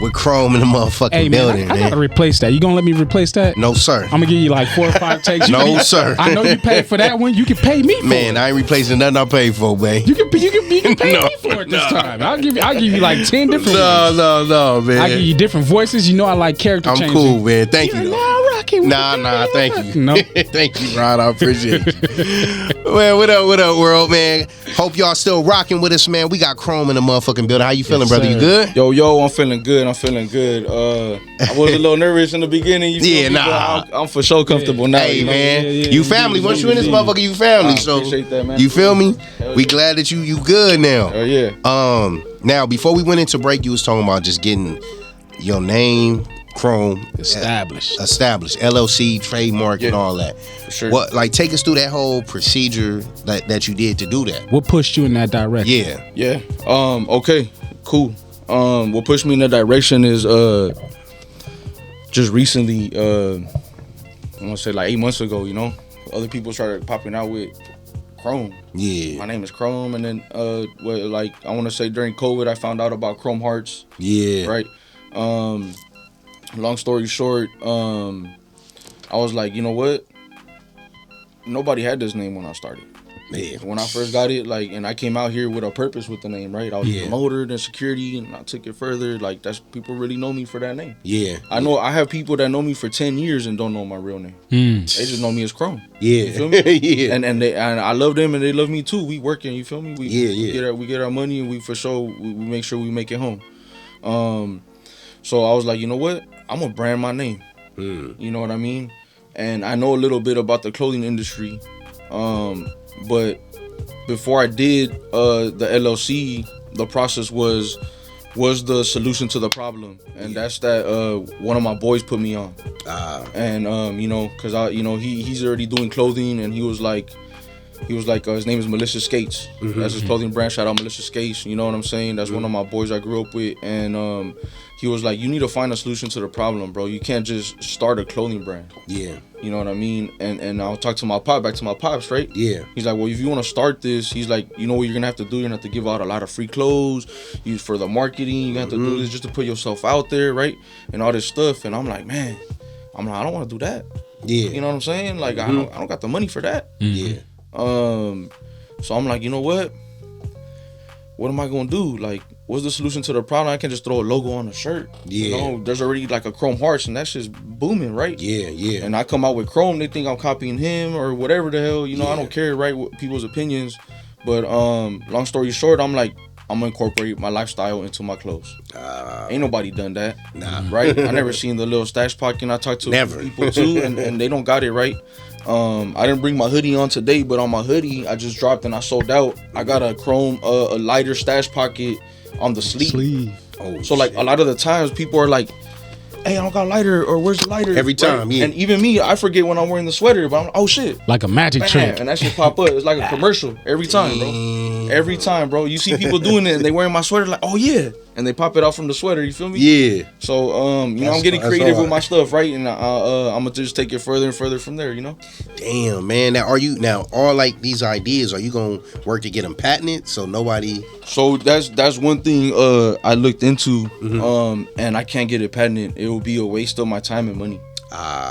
With Chrome in the motherfucking building, I man. gotta replace that. You gonna let me replace that? No, sir. I'm gonna give you like 4 or 5 takes. No, sir. I know you paid for that one. You can pay me for Man, it. I ain't replacing nothing I paid for, man. You can pay No, me for it this time. I'll give you like 10 different ones. No, man. I give you different voices. You know I like character I'm changing. cool, man. Thank you. You're though. now rocking with Nah, the thank you. No. Thank you, Rod. I appreciate you. Well, what up, world, man? Hope y'all still rocking with us, man. We got Chrome in the motherfucking building. How you feeling, brother? sir. You good? Yo, I'm feeling good. I was a little nervous in the beginning. You feel me? nah. But I'm for sure comfortable now. Hey, you know? man. Yeah, You family. Once you in this Yeah. motherfucker, you family. I So appreciate that, man. you feel me? Hell We yeah. glad that you good now. Oh yeah. Now before we went into break, you was talking about just getting your name, Chrome, Established. LLC, trademark, and all that. For sure. What, like, take us through that whole procedure that you did to do that? What pushed you in that direction? Yeah. Yeah. Okay. Cool. What pushed me in that direction is just recently. I want to say like 8 months ago. You know, other people started popping out with Chrome. Yeah. My name is Chrome, and then like I want to say during COVID, I found out about Chrome Hearts. Yeah. Right. Long story short, I was like, you know what? Nobody had this name when I started. Yeah. When I first got it, like, and I came out here with a purpose with the name, right? I was a promoter and security, and I took it further. Like, that's people really know me for that name. Yeah. I know I have people that know me for 10 years and don't know my real name. They just know me as Chrome. Yeah. You feel me? Yeah. And I love them and they love me too. We working, you feel me? We get our money and we for sure we make sure we make it home. So I was like, you know what? I'm gonna brand my name. You know what I mean? And I know a little bit about the clothing industry, but before I did the LLC, the process was the solution to the problem, and that's that one of my boys put me on. And you know, cause he's already doing clothing, and he was like his name is Malicious Skates. That's his clothing brand. Shout out Malicious Skates. You know what I'm saying? That's one of my boys I grew up with, and he was like, you need to find a solution to the problem, bro. You can't just start a clothing brand. Yeah. You know what I mean? And I'll talk to my pops, right? Yeah. He's like, well, if you want to start this, he's like, you know what you're gonna have to do? You're gonna have to give out a lot of free clothes, use for the marketing. You have to do this just to put yourself out there, right? And all this stuff. And I'm like, man, I don't want to do that. Yeah. You know what I'm saying? Like, I don't got the money for that. Yeah. So I'm like, you know what? What am I gonna do? Like, what's the solution to the problem? I can't just throw a logo on a shirt. Yeah. You know, there's already like a Chrome Hearts, and that's just booming, right? Yeah, yeah. And I come out with Chrome, they think I'm copying him or whatever the hell. You know, I don't care, right, with people's opinions. But long story short, I'm like, I'm gonna incorporate my lifestyle into my clothes. Ain't nobody done that. Nah. Right? I never seen the little stash pocket. I talked to people too, and they don't got it right. I didn't bring my hoodie on today, but on my hoodie I just dropped and I sold out. I got a chrome, a lighter stash pocket on the sleeve. Oh, so like a lot of the times people are like, hey, I don't got a lighter, or where's the lighter? Every time, yeah. And even me, I forget when I'm wearing the sweater, but I'm like, oh shit. Like a magic trick. And that shit pop up. It's like a commercial every time, bro. Every time, bro. You see people doing it and they wearing my sweater like, oh yeah. And they pop it out from the sweater, you feel me? Yeah. So, you know, I'm getting creative with my stuff, right? And I'm gonna just take it further and further from there, you know? Damn, man. Now, all like these ideas, are you gonna work to get them patented so nobody... So that's one thing I looked into, and I can't get it patented. It will be a waste of my time and money.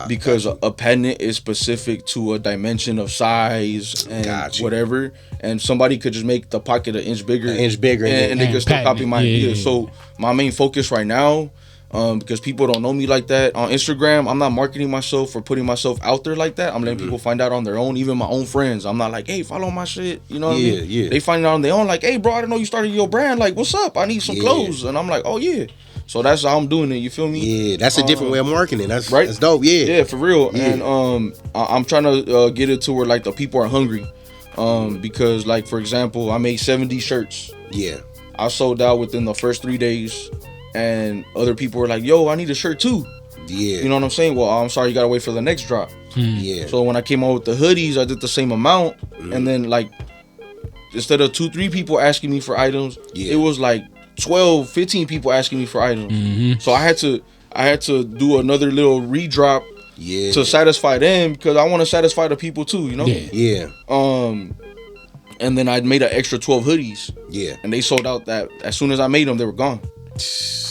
Because a patent is specific to a dimension of size and whatever, and somebody could just make the pocket an inch bigger, and they could still copy my idea. So my main focus right now, because people don't know me like that on Instagram, I'm not marketing myself or putting myself out there like that. I'm letting people find out on their own, even my own friends. I'm not like, hey, follow my shit, you know what I mean? Yeah. They find out on their own, like, hey, bro, I didn't know you started your brand. Like, what's up? I need some clothes, and I'm like, oh yeah. So that's how I'm doing it. You feel me? Yeah, that's a different way of marketing. That's right. That's dope. Yeah, yeah, for real. Yeah. And I'm trying to get it to where like the people are hungry, because like for example, I made 70 shirts. Yeah, I sold out within the first 3 days, and other people were like, "Yo, I need a shirt too." Yeah, you know what I'm saying? Well, I'm sorry, you gotta wait for the next drop. Yeah. So when I came out with the hoodies, I did the same amount, and then like instead of 2-3 people asking me for items, it was like 12-15 people asking me for items. So I had to do another little redrop to satisfy them, because I want to satisfy the people too, you know? Yeah. And then I made an extra 12 hoodies. Yeah. And they sold out that as soon as I made them, they were gone.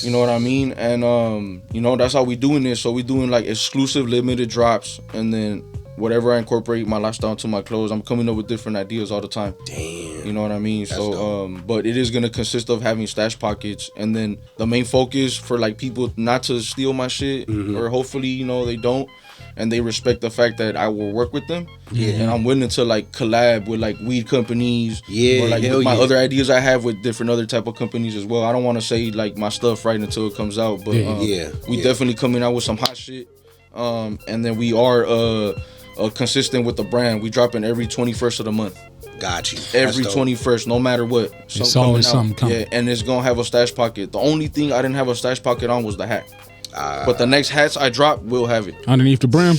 You know what I mean? And you know, that's how we doing this. So we doing like exclusive limited drops, and then whatever I incorporate my lifestyle into my clothes, I'm coming up with different ideas all the time. Damn. You know what I mean? That's so dope. But it is gonna consist of having stash pockets, and then the main focus for like people not to steal my shit, or hopefully, you know, they don't, and they respect the fact that I will work with them. Yeah. And I'm willing to like collab with like weed companies. Yeah. Or like my other ideas I have with different other type of companies as well. I don't want to say like my stuff right until it comes out, but we definitely coming out with some hot shit. And then we are consistent with the brand. We dropping every 21st of the month. Got you. Every 21st, no matter what. It's always something coming. Yeah, and it's gonna have a stash pocket. The only thing I didn't have a stash pocket on was the hat. But the next hats I drop will have it underneath the brim.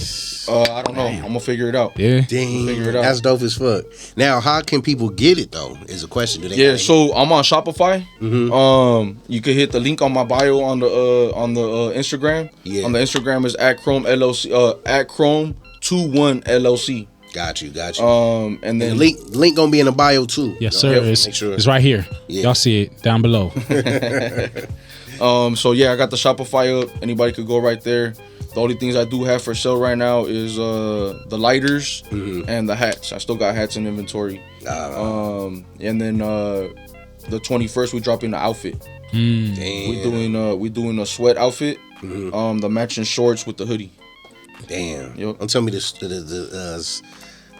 I don't know. I'm gonna figure it out. Yeah, figure it out. That's dope as fuck. Now, how can people get it though? Is a question. Do they so I'm on Shopify. You can hit the link on my bio on the Instagram. Yeah. On the Instagram is @Chrome LLC @Chrome21 LLC. Got you. And then the link gonna be in the bio too. Yes, sir. It's right here. Yeah. Y'all see it down below. So yeah, I got the Shopify up. Anybody could go right there. The only things I do have for sale right now is the lighters and the hats. I still got hats in inventory. And then the 21st we dropping the outfit. We doing a sweat outfit. The matching shorts with the hoodie. Damn. Yep. Don't tell me the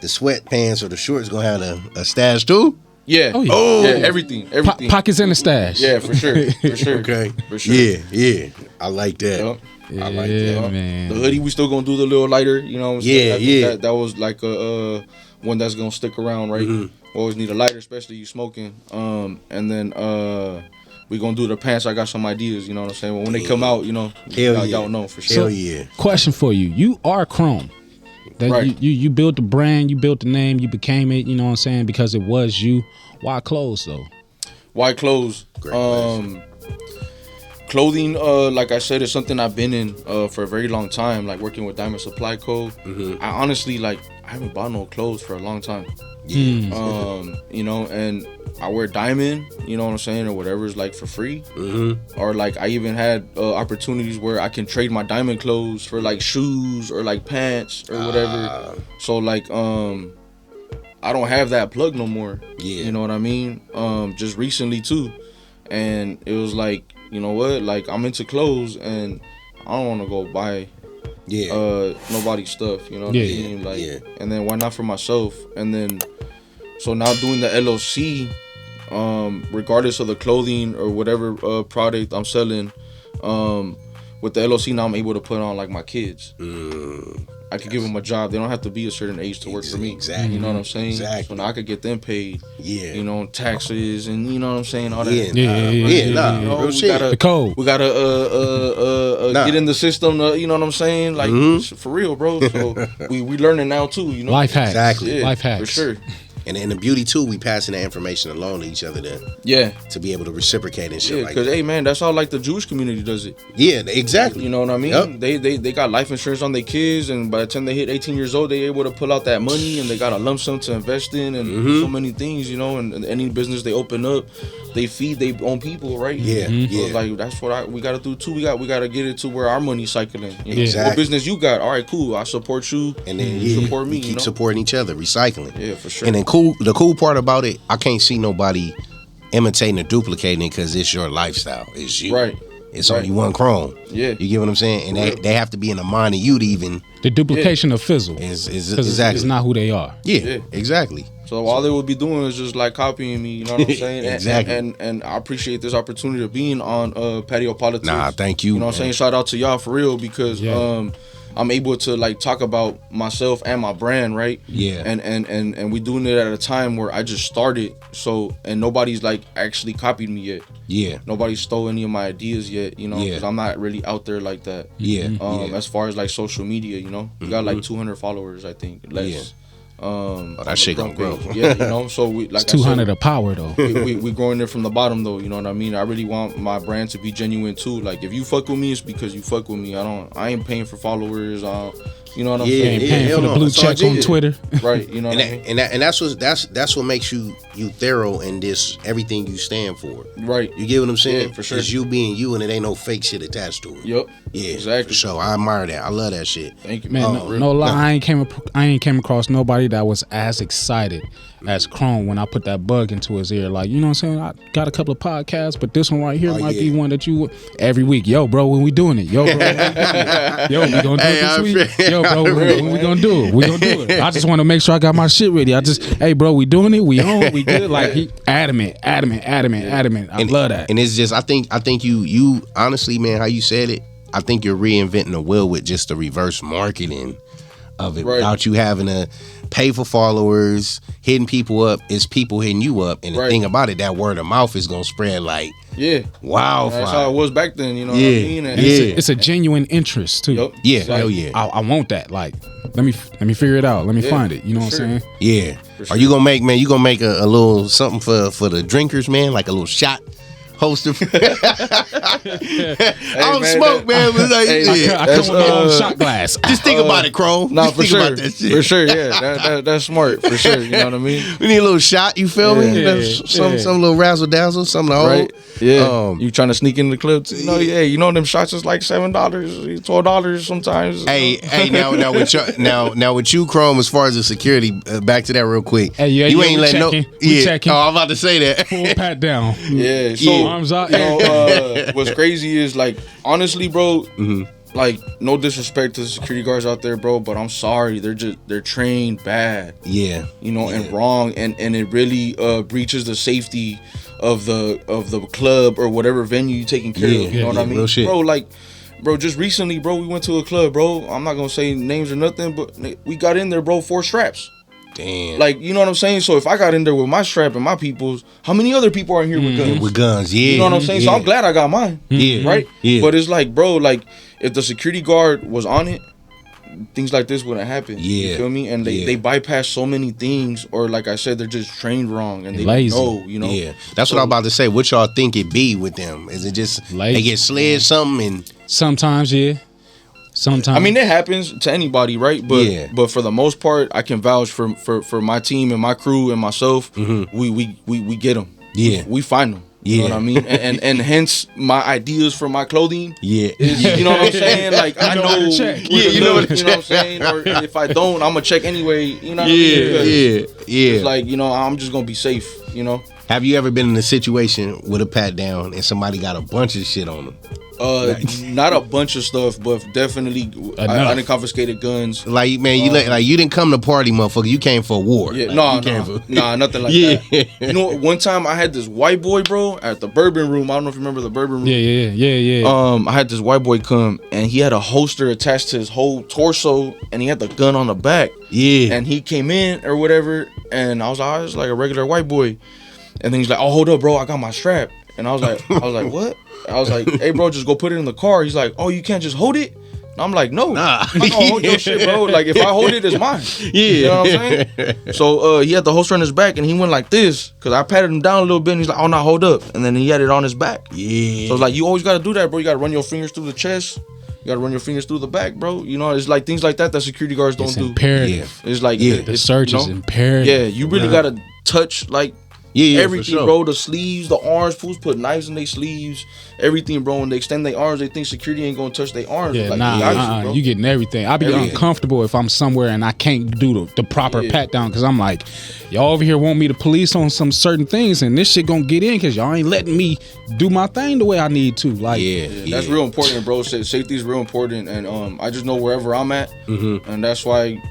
sweatpants or the shorts gonna have a stash too. Yeah. Oh, yeah. Yeah, everything. Pockets in the stash. Yeah, for sure. For sure. Okay. For sure. Yeah. I like that. Yep. I like that. man. The hoodie, we still gonna do the little lighter. You know what I'm saying? I think Yeah. That was like a one that's gonna stick around, right? We always need a lighter, especially you smoking. And then we gonna do the pants. I got some ideas. You know what I'm saying? When they come out, you know, y'all know for sure. Hell yeah. Question for you: you are Chrome. That Right. you built the brand, you built the name, you became it. You know what I'm saying? Because it was you. Why clothes though? Why clothes? Great question. Clothing, like I said, is something I've been in for a very long time. Like working with Diamond Supply Co. I honestly I haven't bought no clothes for a long time. You know, and I wear Diamond, you know what I'm saying, or whatever's like for free. Or like I even had opportunities where I can trade my Diamond clothes for like shoes or like pants or whatever. So like I don't have that plug no more. Yeah. You know what I mean? Just recently too. And it was like, you know what? Like I'm into clothes and I don't want to go buy nobody's stuff, you know what I mean? Like and then why not for myself? And then so now doing the LLC, regardless of the clothing or whatever product I'm selling, with the LLC now I'm able to put on like my kids. I could give them a job. They don't have to be a certain age to work for me. Exactly. You know what I'm saying? Exactly. So now I could get them paid. Yeah. You know, taxes and you know what I'm saying? All that. Yeah. You know, Real shit. The code. We gotta get in the system. You know what I'm saying? Like for real, bro. So we learning now too. You know, Life hacks. Exactly. Yeah, Life hacks. for sure. And the beauty too, we passing that information along to each other to be able to reciprocate and shit Yeah, like because that. hey man, that's how like the Jewish community does it. Yeah, exactly. You know what I mean? Yep. They got life insurance on their kids, and by the time they hit 18 years old, they able to pull out that money, and they got a lump sum to invest in, and so many things, you know. And any business they open up, they feed their own people, right? Yeah, So it's like that's what we got to do too. We got to get it to where our money's cycling. You know? Exactly. What business you got? All right, cool. I support you, And then you support me. we keep you know? supporting each other, recycling. Yeah, for sure. And then the cool part about it, I can't see nobody imitating or duplicating it because it's your lifestyle. It's you. Right. It's only one Chrome. Yeah. You get what I'm saying? And they have to be in the mind of you to even The duplication of fizzle. is 'Cause exactly. it's not who they are. Yeah, exactly. So all they would be doing is just like copying me, you know what I'm saying? Exactly. And I appreciate this opportunity of being on Patio PolitiCz. Nah, thank you. You know what I'm saying? Shout out to y'all for real because I'm able to like talk about myself and my brand, right? Yeah. And we doing it at a time where I just started, so and nobody's like actually copied me yet. Yeah. Nobody stole any of my ideas yet, you know, Yeah. because I'm not really out there like that. Yeah. As far as like social media, you know, we got like 200 followers, I think, less. Yeah. On that shit the gonna front grow. page. Yeah, you know, so we like It's 200 of power though. we growing it from the bottom though, you know what I mean? I really want my brand to be genuine too. Like if you fuck with me, it's because you fuck with me. I ain't paying for followers. You know what I'm saying? Ain't paying for the blue checks on Twitter. Right, you know what I mean? And that's what makes you thorough in this everything you stand for. Right. You get what I'm saying? Yeah, for sure. It's you being you, and it ain't no fake shit attached to it. Yep. Yeah, Exactly. For sure. I admire that. I love that shit. Thank you, Man, man. no lie, I ain't came across nobody that was as excited as Chrome when I put that bug into his ear. Like, you know what I'm saying? I got a couple of podcasts, but this one right here might be one that you every week. Yo, bro, when we doing it? Yo, bro, yo, we gonna do it this week? Yo, bro, when we gonna do it? We gonna do it. I just want to make sure I got my shit ready. Hey, bro, we doing it? We on? We good? Like he adamant. I love that. And it's just I think you honestly, man, how you said it, I think you're reinventing the wheel with just the reverse marketing of it without you having to pay for followers, hitting people up. It's people hitting you up, and the thing about it, that word of mouth is gonna spread like wildfire. That's how it was back then, you know what I mean? And It's a genuine interest too. Yep. Yeah, Like, hell yeah. I want that. Like, let me figure it out. Let me find it. You know what I'm saying? Yeah. sure. Are you gonna make a little something for the drinkers, man? Like a little shot holster. I don't man, smoke, man. But like, I come with my own shot glass. just think about it, Chrome. Nah, Just for think sure. about that shit. For sure, yeah. That's smart, for sure. You know what I mean? We need a little shot. You feel me? Some little razzle dazzle, something to hold. Right? Yeah. You trying to sneak in the clip? No, yeah. You know them shots is like $7, $12 sometimes. Hey, now with you, Chrome. As far as the security, back to that real quick. Hey, you ain't letting no. We checking. Oh, I'm about to say that. Full pat down. Yeah. So Arms out. you know, what's crazy is like honestly, bro. like, no disrespect to the security guards out there, bro, but I'm sorry, they're trained bad. Yeah. You know, and wrong, and it really breaches the safety of the club or whatever venue you taking care of. You know what I mean? Real shit. Bro, just recently, bro, we went to a club, bro. I'm not gonna say names or nothing, but we got in there, bro, 4 straps. Damn. Like, you know what I'm saying? So if I got in there with my strap and my people's, how many other people are in here with guns? With guns, yeah. You know what I'm saying? So I'm glad I got mine. Yeah. Right? Yeah. But it's like, bro, like, if the security guard was on it, things like this wouldn't happen. Yeah. You feel me? And they bypass so many things, or like I said, they're just trained wrong and they Lazy. don't know, you know? Yeah. That's what I'm about to say. What y'all think it be with them? Is it just Lazy. they get slid something and Sometimes, yeah. Sometimes. I mean, it happens to anybody, right? But for the most part, I can vouch for my team and my crew and myself. We get them. Yeah. We find them. Yeah. You know what I mean? And hence my ideas for my clothing. yeah. You know what I'm saying? Like, I know. where to check. where to You know look, where to you know what I'm saying? Or if I don't, I'm gonna check anyway. You know what I mean? Because Yeah. it's like, you know, I'm just gonna be safe. You know. Have you ever been in a situation with a pat down and somebody got a bunch of shit on them? Not a bunch of stuff, but definitely I done confiscated guns. Like, man, you didn't come to party, motherfucker. You came for war. Yeah, Like, nothing like Yeah. that. You know, one time I had this white boy, bro, at the Bourbon Room. I don't know if you remember the Bourbon Room. Yeah. I had this white boy come, and he had a holster attached to his whole torso, and he had the gun on the back. Yeah. And he came in or whatever, and I was like, oh, it's like a regular white boy. And then he's like, oh, hold up, bro, I got my strap. And I was like, what? I was like, hey, bro, just go put it in the car. He's like, oh, you can't just hold it? And I'm like, no. Nah. I'm not gonna hold your shit, bro. Like, if I hold it, it's mine. Yeah. You know what I'm saying? So he had the holster on his back, and he went like this, because I patted him down a little bit, and he's like, oh, no, hold up. And then he had it on his back. Yeah. So it's like, you always got to do that, bro. You got to run your fingers through the chest. You got to run your fingers through the back, bro. You know, it's like things like that security guards don't It's do. imperative. It's like, The search is imperative. yeah, you really got to touch, like, Yeah, everything, for sure. bro. The sleeves, the arms. Fools put knives in their sleeves. Everything, bro. When they extend their arms, they think security ain't gonna touch their arms. Yeah, Like, bro. you getting everything. I be Everything. uncomfortable if I'm somewhere and I can't do the proper pat down, because I'm like, y'all over here want me to police on some certain things, and this shit gonna get in because y'all ain't letting me do my thing the way I need to. Like, That's real important, bro. Safety is real important, and I just know wherever I'm at, and that's why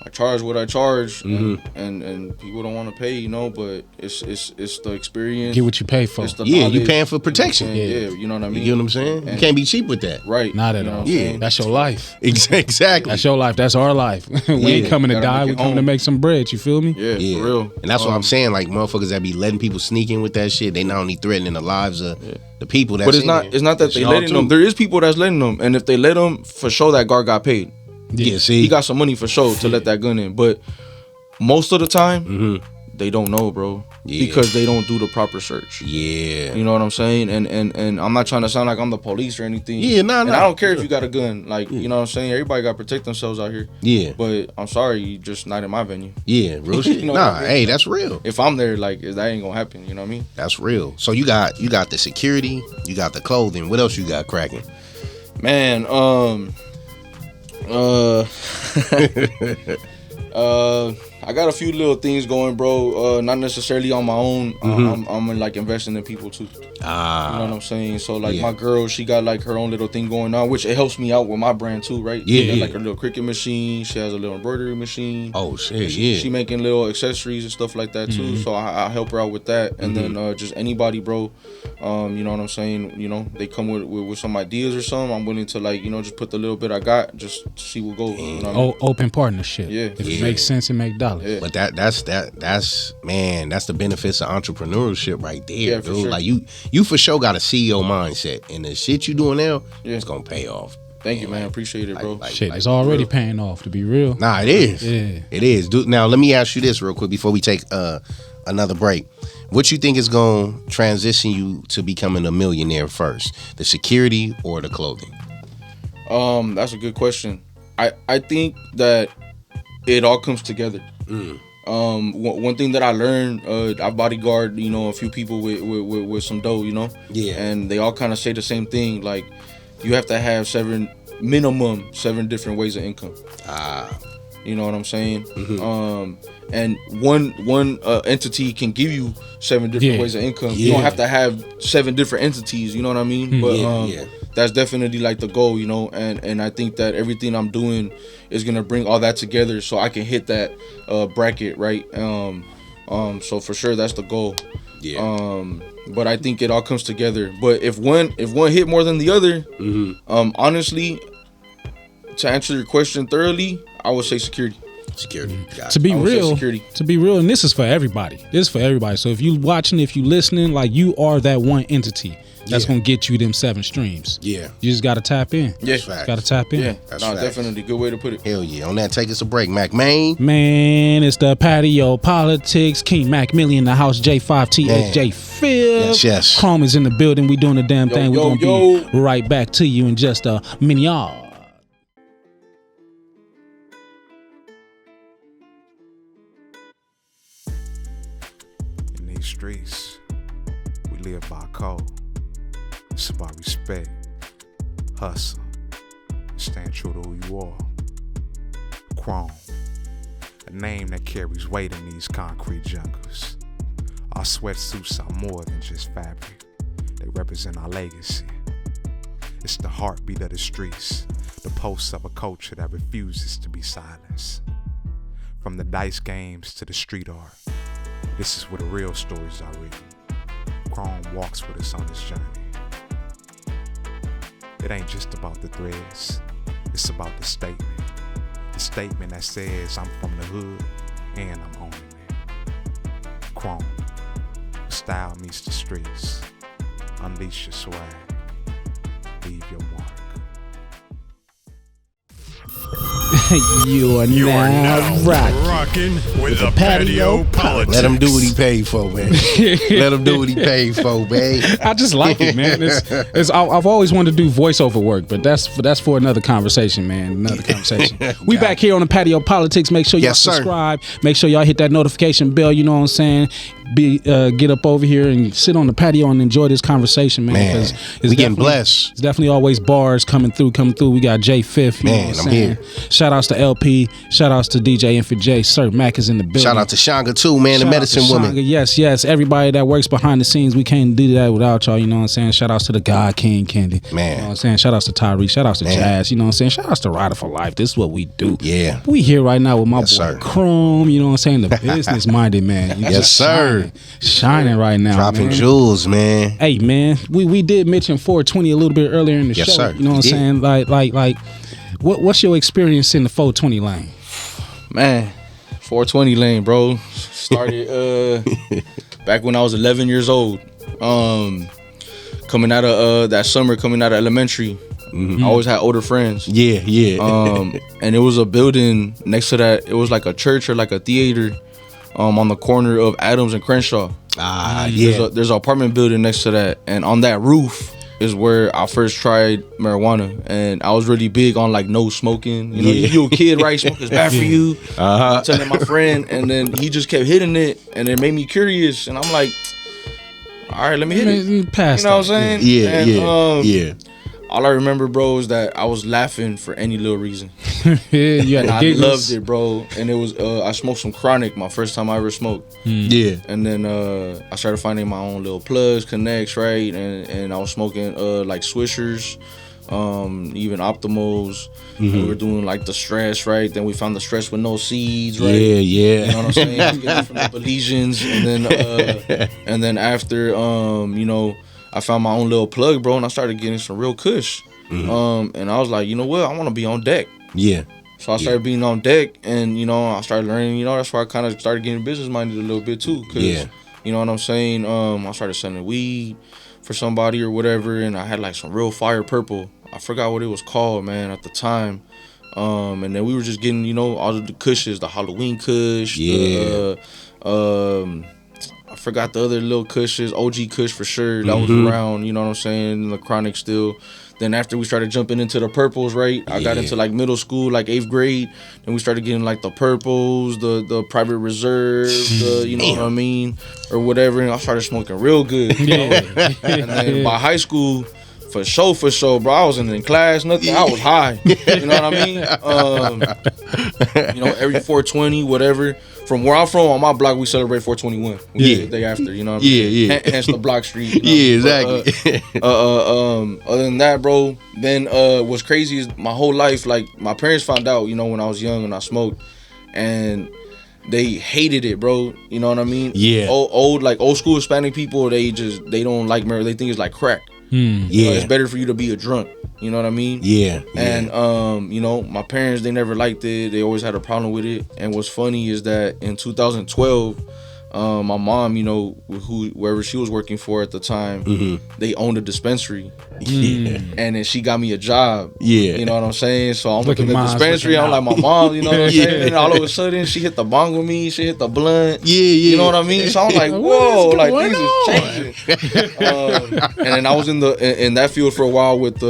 I charge what I charge, and people don't want to pay, you know. But it's the experience. get what you pay for. It's the Yeah, you knowledge. paying for protection. Yeah, you know what I mean. You know what I'm saying? You And- can't be cheap with that. Right. Not at You know all. what I'm saying? That's your life. Exactly. That's your life. That's our life. We ain't coming to Gotta die. make We it coming to home. make some bread. You feel me? Yeah, Yeah. for real. And that's what I'm saying. Like, motherfuckers that be letting people sneak in with that shit, they not only threatening the lives of the people that's But it's in not. there. It's not that It's they y'all letting too. them. There is people that's letting them, and if they let them, for sure that guard got paid. Yeah, see? He got some money for sure to let that gun in. But most of the time, they don't know, bro, because they don't do the proper search. Yeah. You know what I'm saying? And I'm not trying to sound like I'm the police or anything. Yeah, nah, And nah. I don't care if you got a gun. Like, you know what I'm saying? Everybody got to protect themselves out here. Yeah. But I'm sorry, you just not in my venue. Yeah, real shit. You know Nah, what I mean? hey, that's real. If I'm there, like, that ain't gonna happen. You know what I mean? That's real. So you got the security, you got the clothing. What else you got cracking? Man, I got a few little things going, bro. Not necessarily on my own. I'm like investing in people too. You know what I'm saying? So like my girl, she got like her own little thing going on, which it helps me out with my brand too, right? Yeah, She got yeah. like her little cricket machine. She has a little embroidery machine. Oh shit, She making little accessories and stuff like that too. So I help her out with that. And then just anybody, bro. You know what I'm saying? You know, they come with some ideas or something. I'm willing to, like, you know, just put the little bit I got, just to see what goes. You know what I mean? Open partnership. Yeah. If it makes sense, it make dollars. Yeah. But that's man, that's the benefits of entrepreneurship right there, Yeah, dude. for sure. Like you for sure got a CEO mindset, and the shit you doing now, Yeah. it's gonna pay off. Thank you, man. Appreciate it, bro. Shit, it's already paying off, to be real. Nah, it is. Yeah. It is. Dude, now let me ask you this real quick before we take another break. What you think is gonna transition you to becoming a millionaire first? The security or the clothing? That's a good question. I think that it all comes together. One thing that I learned, I bodyguard, you know, a few people with some dough, you know. Yeah. And they all kind of say the same thing. Like, you have to have minimum seven different ways of income. You know what I'm saying? And one entity can give you 7 different ways of income. You don't have to have 7 different entities. You know what I mean? But that's definitely like the goal, you know, and I think that everything I'm doing is gonna bring all that together so I can hit that bracket, right? So for sure that's the goal. Yeah. But I think it all comes together. But if one hit more than the other, honestly, to answer your question thoroughly, I would say security. Security. To be real, and this is for everybody. This is for everybody. So if you watching, if you listening, like you are that one entity that's gonna get you them 7 streams. Yeah. You just gotta tap in. Yeah. Gotta tap in. Yeah. That's No, facts. definitely good way to put it. Hell yeah. On that, take us a break, Mac Main. Man, it's the Patio Politics. King Mac Millie in the house. J5TXJ Fifth. Yes. Chrome is in the building. We doing the damn thing. We're gonna yo. be right back to you in just a minute. In these streets, we live by code. It's about respect, hustle, and staying true to who you are. Chrome, a name that carries weight in these concrete jungles. Our sweatsuits are more than just fabric. They represent our legacy. It's the heartbeat of the streets, the pulse of a culture that refuses to be silenced. From the dice games to the street art, this is where the real stories are written. Chrome walks with us on this journey. It ain't just about the threads, it's about the statement. The statement that says I'm from the hood and I'm owning it. Chrome, style meets the streets. Unleash your swag, leave your mark. You are now rocking with the Patio Politics. Let him do what he paid for, man. Let him do what he paid for, man. I just like it, man. I've always wanted to do voiceover work, but that's for another conversation, man. Another conversation. We back here on the Patio Politics. Make sure y'all subscribe. Make sure y'all hit that notification bell. You know what I'm saying? Get up over here and sit on the patio and enjoy this conversation, man. We getting blessed. It's definitely always bars coming through. We got J Fifth. Man, I'm here. Shout outs to LP. Shout outs to DJ Infant J. Sir Mac is in the building. Shout out to Shanga too, man. The medicine woman. Yes. Everybody that works behind the scenes. We can't do that without y'all. You know what I'm saying? Shout outs to the God King Candy. Man. You know what I'm saying? Shout outs to Tyree. Shout outs to Jazz. You know what I'm saying? Shout outs to Rider for Life. This is what we do. Yeah. We here right now with my boy sir. Chrome. You know what I'm saying? The business minded man. Yes, sir. Shining right now. Dropping man. jewels, man. Hey, man. We did mention 420 a little bit earlier in the show. Sir. You know what I'm saying? Like what's your experience in the 420 lane? Man, 420 lane, bro. Started back when I was 11 years old. Coming out of that summer, coming out of elementary. I always had older friends. Yeah. And it was a building next to that. It was like a church or like a theater on the corner of Adams and Crenshaw. Yeah. There's an apartment building next to that. And on that roof is where I first tried marijuana. And I was really big on like no smoking. You know, you a kid, right? Smoking's bad for you. I'm telling my friend. And then he just kept hitting it. And it made me curious. And I'm like, all right, let me hit it. You know what I'm saying? Yeah. All I remember, bro, is that I was laughing for any little reason. I loved it, bro. And it was I smoked some chronic my first time I ever smoked. Yeah. And then I started finding my own little plugs, connects, right? And I was smoking like Swishers, even Optimals. We were doing like the stress, right? Then we found the stress with no seeds, right? Yeah. You know what I'm saying? I was getting it from the Belizeans. And then after you know, I found my own little plug, bro, and I started getting some real kush. And I was like, you know what? I want to be on deck. Yeah. So I started being on deck, and, you know, I started learning, you know, that's why I kind of started getting business-minded a little bit, too. Cause, you know what I'm saying? I started selling weed for somebody or whatever, and I had, like, some real fire purple. I forgot what it was called, man, at the time. And then we were just getting, you know, all of the kushes, the Halloween kush, I forgot the other little kushes, OG kush for sure. That was around, you know what I'm saying, the chronic still. Then after we started jumping into the purples, right? I got into like middle school, like 8th grade. Then we started getting like the purples, the private reserve, the, you know what I mean, or whatever. And I started smoking real good. You know? And then by high school, for sure, bro, I wasn't in class, nothing. I was high. You know what I mean? You know, every 420, whatever. from where I'm from, on my block, we celebrate 421. The day after, you know what I mean? Yeah. Hence the block street. You know? Yeah, exactly. Other than that, bro, then what's crazy is my whole life, like, my parents found out, you know, when I was young and I smoked, and they hated it, bro. You know what I mean? Yeah. Old school Hispanic people, they don't like marijuana. They think it's like crack. Yeah. It's better for you to be a drunk. You know what I mean? Yeah. And you know, my parents, they never liked it. They always had a problem with it. And what's funny is that in 2012, my mom, you know, wherever she was working for at the time, they owned a dispensary. Yeah. And then she got me a job. Yeah. You know what I'm saying? So I'm Look looking at at the mom's dispensary. looking I'm like, my mom, you know what I'm saying? And all of a sudden, she hit the bong with me. She hit the blunt. Yeah. You know what I mean? So I'm like, whoa, like things is changing. And then I was in that field for a while with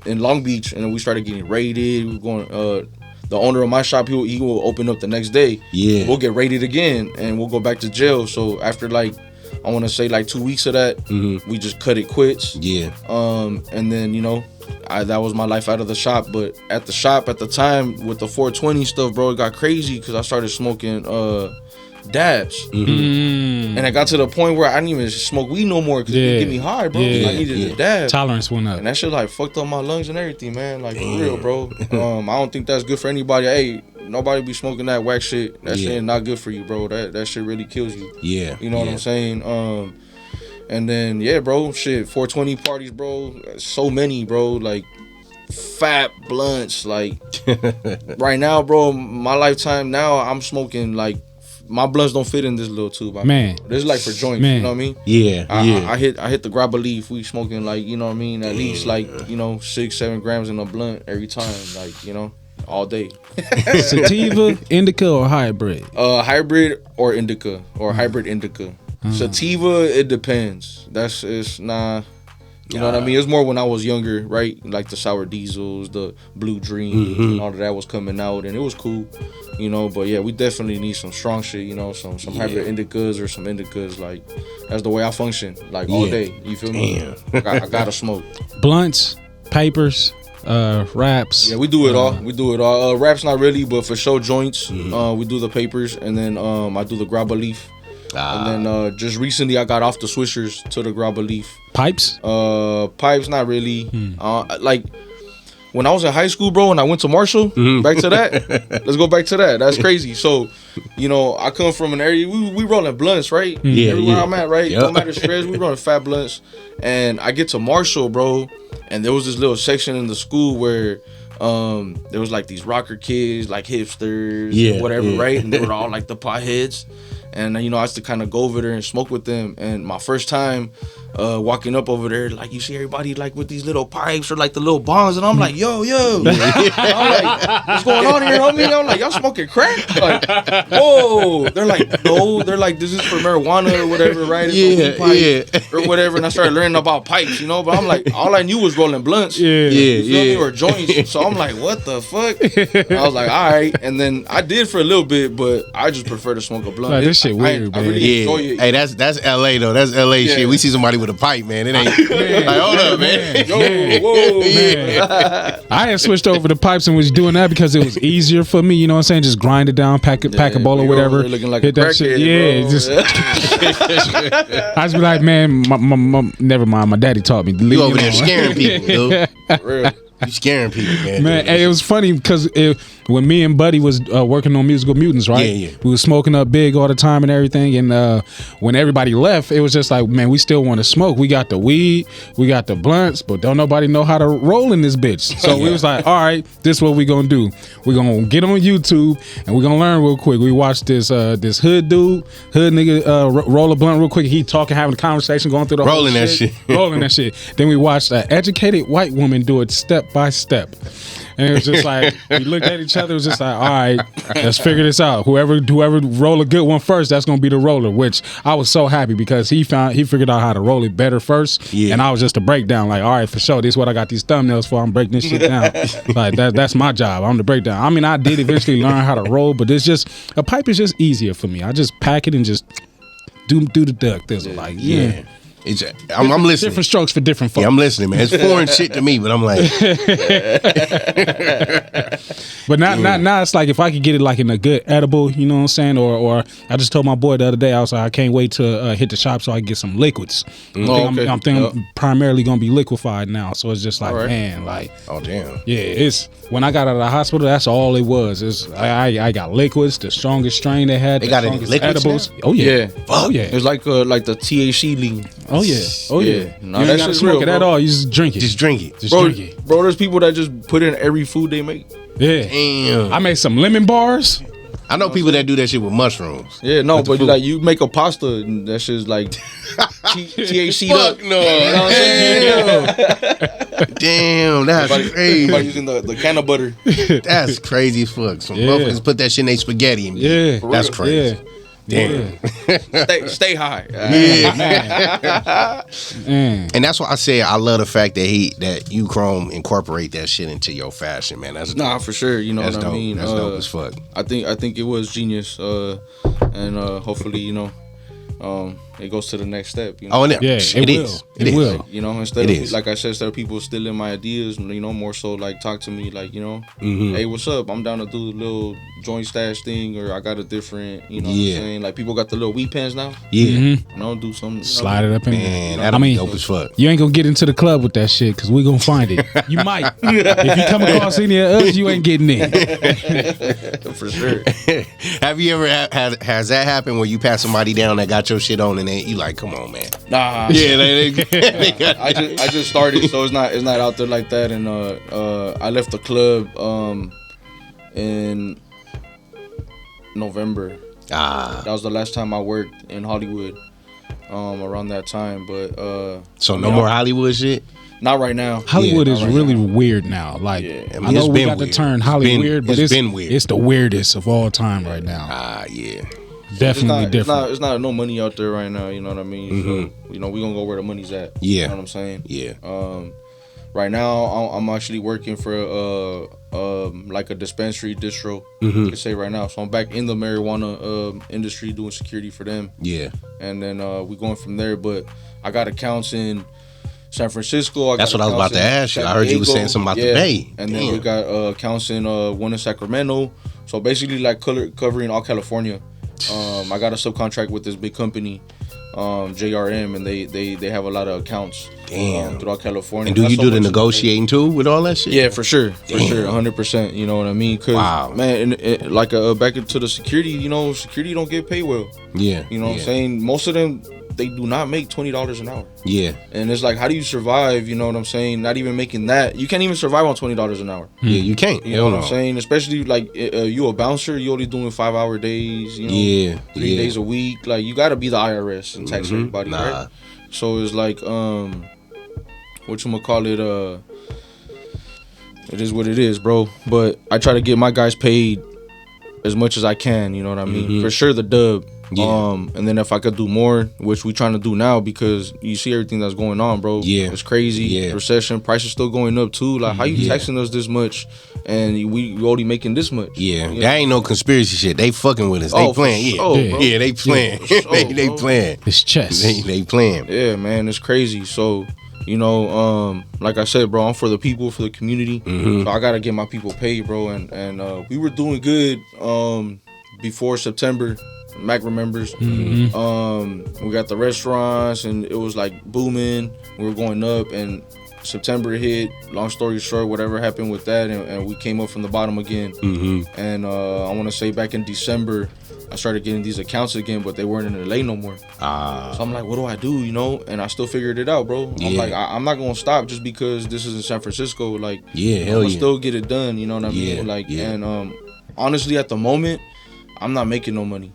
in Long Beach, and then we started getting raided. We were going. The owner of my shop, he will open up the next day. Yeah, we'll get raided again, and we'll go back to jail. So after like, I want to say like 2 weeks of that, we just cut it quits. Yeah. And then, you know, that was my life out of the shop. But at the shop at the time with the 420 stuff, bro, it got crazy because I started smoking dabs. And I got to the point where I didn't even smoke weed no more because it would get me high, bro. I needed a dab. Tolerance went up. And that shit like fucked up my lungs and everything, man. Like, for real, bro. I don't think that's good for anybody. Hey, nobody be smoking that whack shit. That shit ain't not good for you, bro. That shit really kills you. Yeah. You know what I'm saying? And then, yeah, bro, shit, 420 parties, bro. So many, bro. Like, fat blunts. Like, right now, bro, my lifetime now, I'm smoking like, my blunts don't fit in this little tube. Man, this is like for joints. Man. You know what I mean? Yeah. I hit the grab a leaf. We smoking like, you know what I mean? At least like, you know, 6-7 grams in a blunt every time. Like, you know, all day. Sativa, indica, or hybrid? Hybrid or indica, or hybrid indica. Sativa, it depends. It's nah. You know what I mean? It was more when I was younger, right? Like the Sour Diesels, the Blue Dreams, and all of that was coming out, and it was cool, you know. But yeah, we definitely need some strong shit, you know, some hybrid indicas or some indicas. Like, that's the way I function, like all day. You feel me? I gotta smoke. Blunts, papers, wraps. Yeah, we do it all. We do it all. Wraps not really, but for sure joints. We do the papers, and then I do the grab a leaf. And then just recently I got off the swishers to the grab a leaf. Pipes? Pipes not really. Like when I was in high school, bro, and I went to Marshall, back to that. Let's go back to that. That's crazy. So, you know, I come from an area, we rolling blunts, right? Everywhere I'm at, right? No matter shreds, we rolling fat blunts. And I get to Marshall, bro, and there was this little section in the school where there was like these rocker kids, like hipsters, whatever, right? And they were all like the potheads. And, you know, I used to kind of go over there and smoke with them. And my first time walking up over there, like, you see everybody, like, with these little pipes or, like, the little bongs. And I'm like, yo. I'm like, what's going on here, homie? I'm like, y'all smoking crack? Like, whoa. They're like, no. They're like, this is for marijuana or whatever, right? It's or whatever. And I started learning about pipes, you know? But I'm like, all I knew was rolling blunts. You feel me? Or joints. So I'm like, what the fuck? And I was like, all right. And then I did for a little bit, but I just prefer to smoke a blunt. Like, this shit weird, man. I really enjoy it. Hey, that's LA though. That's LA shit. We see somebody with a pipe, man. It ain't like, hold up, man. Whoa, man. I had switched over to pipes and was doing that because it was easier for me. You know what I'm saying? Just grind it down, pack a bowl or whatever. Looking like hit a that shit. Bro. Just I just be like, man, my never mind. My daddy taught me. You over there scaring people, dude. For real. You scaring people, man. Man, hey, it was funny because when me and Buddy was working on Musical Mutants, right? We was smoking up big all the time and everything. And when everybody left, it was just like, man, we still want to smoke. We got the weed, we got the blunts, but don't nobody know how to roll in this bitch. So we was like, all right, this is what we gonna do. We gonna get on YouTube and we gonna learn real quick. We watched this hood nigga roll a blunt real quick. He talking, having a conversation, going through the rolling whole that shit. Rolling that shit. Then we watched an educated white woman do it step by step. And it was just like, we looked at each other, it was just like, all right, let's figure this out. Whoever roll a good one first, that's gonna be the roller, which I was so happy because he figured out how to roll it better first. And I was just a breakdown, like, all right, for sure, this is what I got these thumbnails for. I'm breaking this shit down. Like that's my job. I'm the breakdown. I mean, I did eventually learn how to roll, but it's just, a pipe is just easier for me. I just pack it and just do the duck thizzle. Like, I'm listening. Different strokes for different folks. Yeah, I'm listening, man. It's foreign shit to me, but I'm like, but now it's like if I could get it like in a good edible, you know what I'm saying? Or I just told my boy the other day, I was like, I can't wait to hit the shop so I can get some liquids. I'm thinking I'm primarily gonna be liquefied now, so it's just like, man, like, oh damn, yeah. It's when I got out of the hospital, that's all it was. It's I got liquids, the strongest strain they had. They got any liquids edibles. now? Oh yeah, oh yeah. It's like the THC lean. Oh yeah. No, You that ain't gotta shit's smoke real, it bro. at all. You just drink it. Just drink it. Just Bro, drink it. bro, there's people that just put in every food they make. Yeah. Damn. I made some lemon bars. I know people that do that shit with mushrooms. Yeah, no, With the but food. like you make a pasta and that shit's like THC up. Fuck no. You know what I'm saying? Damn, that's Everybody crazy. using the can of butter. That's crazy as fuck. Some Yeah. motherfuckers put that shit in their spaghetti. And Yeah. that's crazy. Yeah. Damn. Stay high. Man. And that's why I say I love the fact that you Chrome incorporate that shit into your fashion, man. That's Nah, for sure. You know that's what dope. I mean. That's dope as fuck. I think it was genius. And hopefully, it goes to the next step. You know? Oh, and Yeah, it it is. will. It will. You know, instead It of is. like I said, instead of people stealing my ideas, more so like talk to me, like Mm-hmm. hey, what's up? I'm down to do a little joint stash thing, or I got a different, what I'm Yeah. saying? Like people got the little weed pens now. Yeah. Do something. Slide it up in Man, there. that'll be dope as fuck. You ain't gonna get into the club with that shit because we gonna find it. You might. If you come across any of us, you ain't getting in. For sure. Have you ever has that happened where you pass somebody down that got your shit on and you like, come on, man. Nah. Yeah, they got I just started, so it's not out there like that. And I left the club in November. That was the last time I worked in Hollywood. Around that time, but so no more Hollywood shit. not right now. Hollywood Yeah, is not right really now. weird now. Like I I, mean, know it's we been got the weird. term It's Holly been- weird, but it's been weird. It's the weirdest of all time right now. Yeah. Definitely different. It's not no money out there right now. You know what I mean? So, we gonna go where the money's at. Yeah. You know what I'm saying? Yeah. Right now, I'm actually working for like a dispensary distro. Mm-hmm. You could say right now. So I'm back in the marijuana industry doing security for them, Yeah. and then we going from there. But I got accounts in San Francisco. That's what I was about to ask you. I heard you was saying something about the Bay. And then Damn. we got accounts in one in Sacramento. So basically, like covering all California. I got a subcontract with this big company, JRM, and they have a lot of accounts. Damn. Throughout California. And do Not you so do the much in negotiating too with all that shit? Yeah, for sure, Damn. 100%. You know what I mean? Cause Wow. man, like back into the security, security don't get paid well. Yeah. You know what I'm saying? Most of them, they do not make $20 an hour. Yeah. And it's like, how do you survive? You know what I'm saying? Not even making that. You can't even survive on $20 an hour. Yeah, you can't. You know what I'm saying? Especially like you a bouncer, you only doing 5-hour days. Yeah. 3 days a week. Like you got to be the IRS and tax everybody, Nah. right? So it's like whatchamacallit, it is what it is, bro. But I try to get my guys paid as much as I can, you know what I mean? For sure the dub. Yeah. And then if I could do more, which we trying to do now, because you see everything that's going on, bro. Yeah. It's crazy. Yeah. Recession, prices still going up too. Like how you taxing us this much and we only making this much? Yeah, You that know? ainng no conspiracy shit. They fucking with us. They Oh, for playing. sure, Yeah, bro. yeah, they playing. For sure, they bro. playing. It's chess. They playing. Yeah, man, it's crazy. So, like I said, bro, I'm for the people, for the community. So I gotta get my people paid, bro. And we were doing good before September. Mac remembers. We got the restaurants and it was like booming. We were going up and September hit. Long story short, whatever happened with that, and we came up from the bottom again. And I want to say back in December, I started getting these accounts again, but they weren't in LA no more. So I'm like, what do I do, And I still figured it out, bro. I'm like, I'm not gonna stop just because this is in San Francisco. Like, Yeah, I'm hell gonna yeah. still get it done. You know what I mean? Yeah, Like, yeah. and honestly, at the moment, I'm not making no money.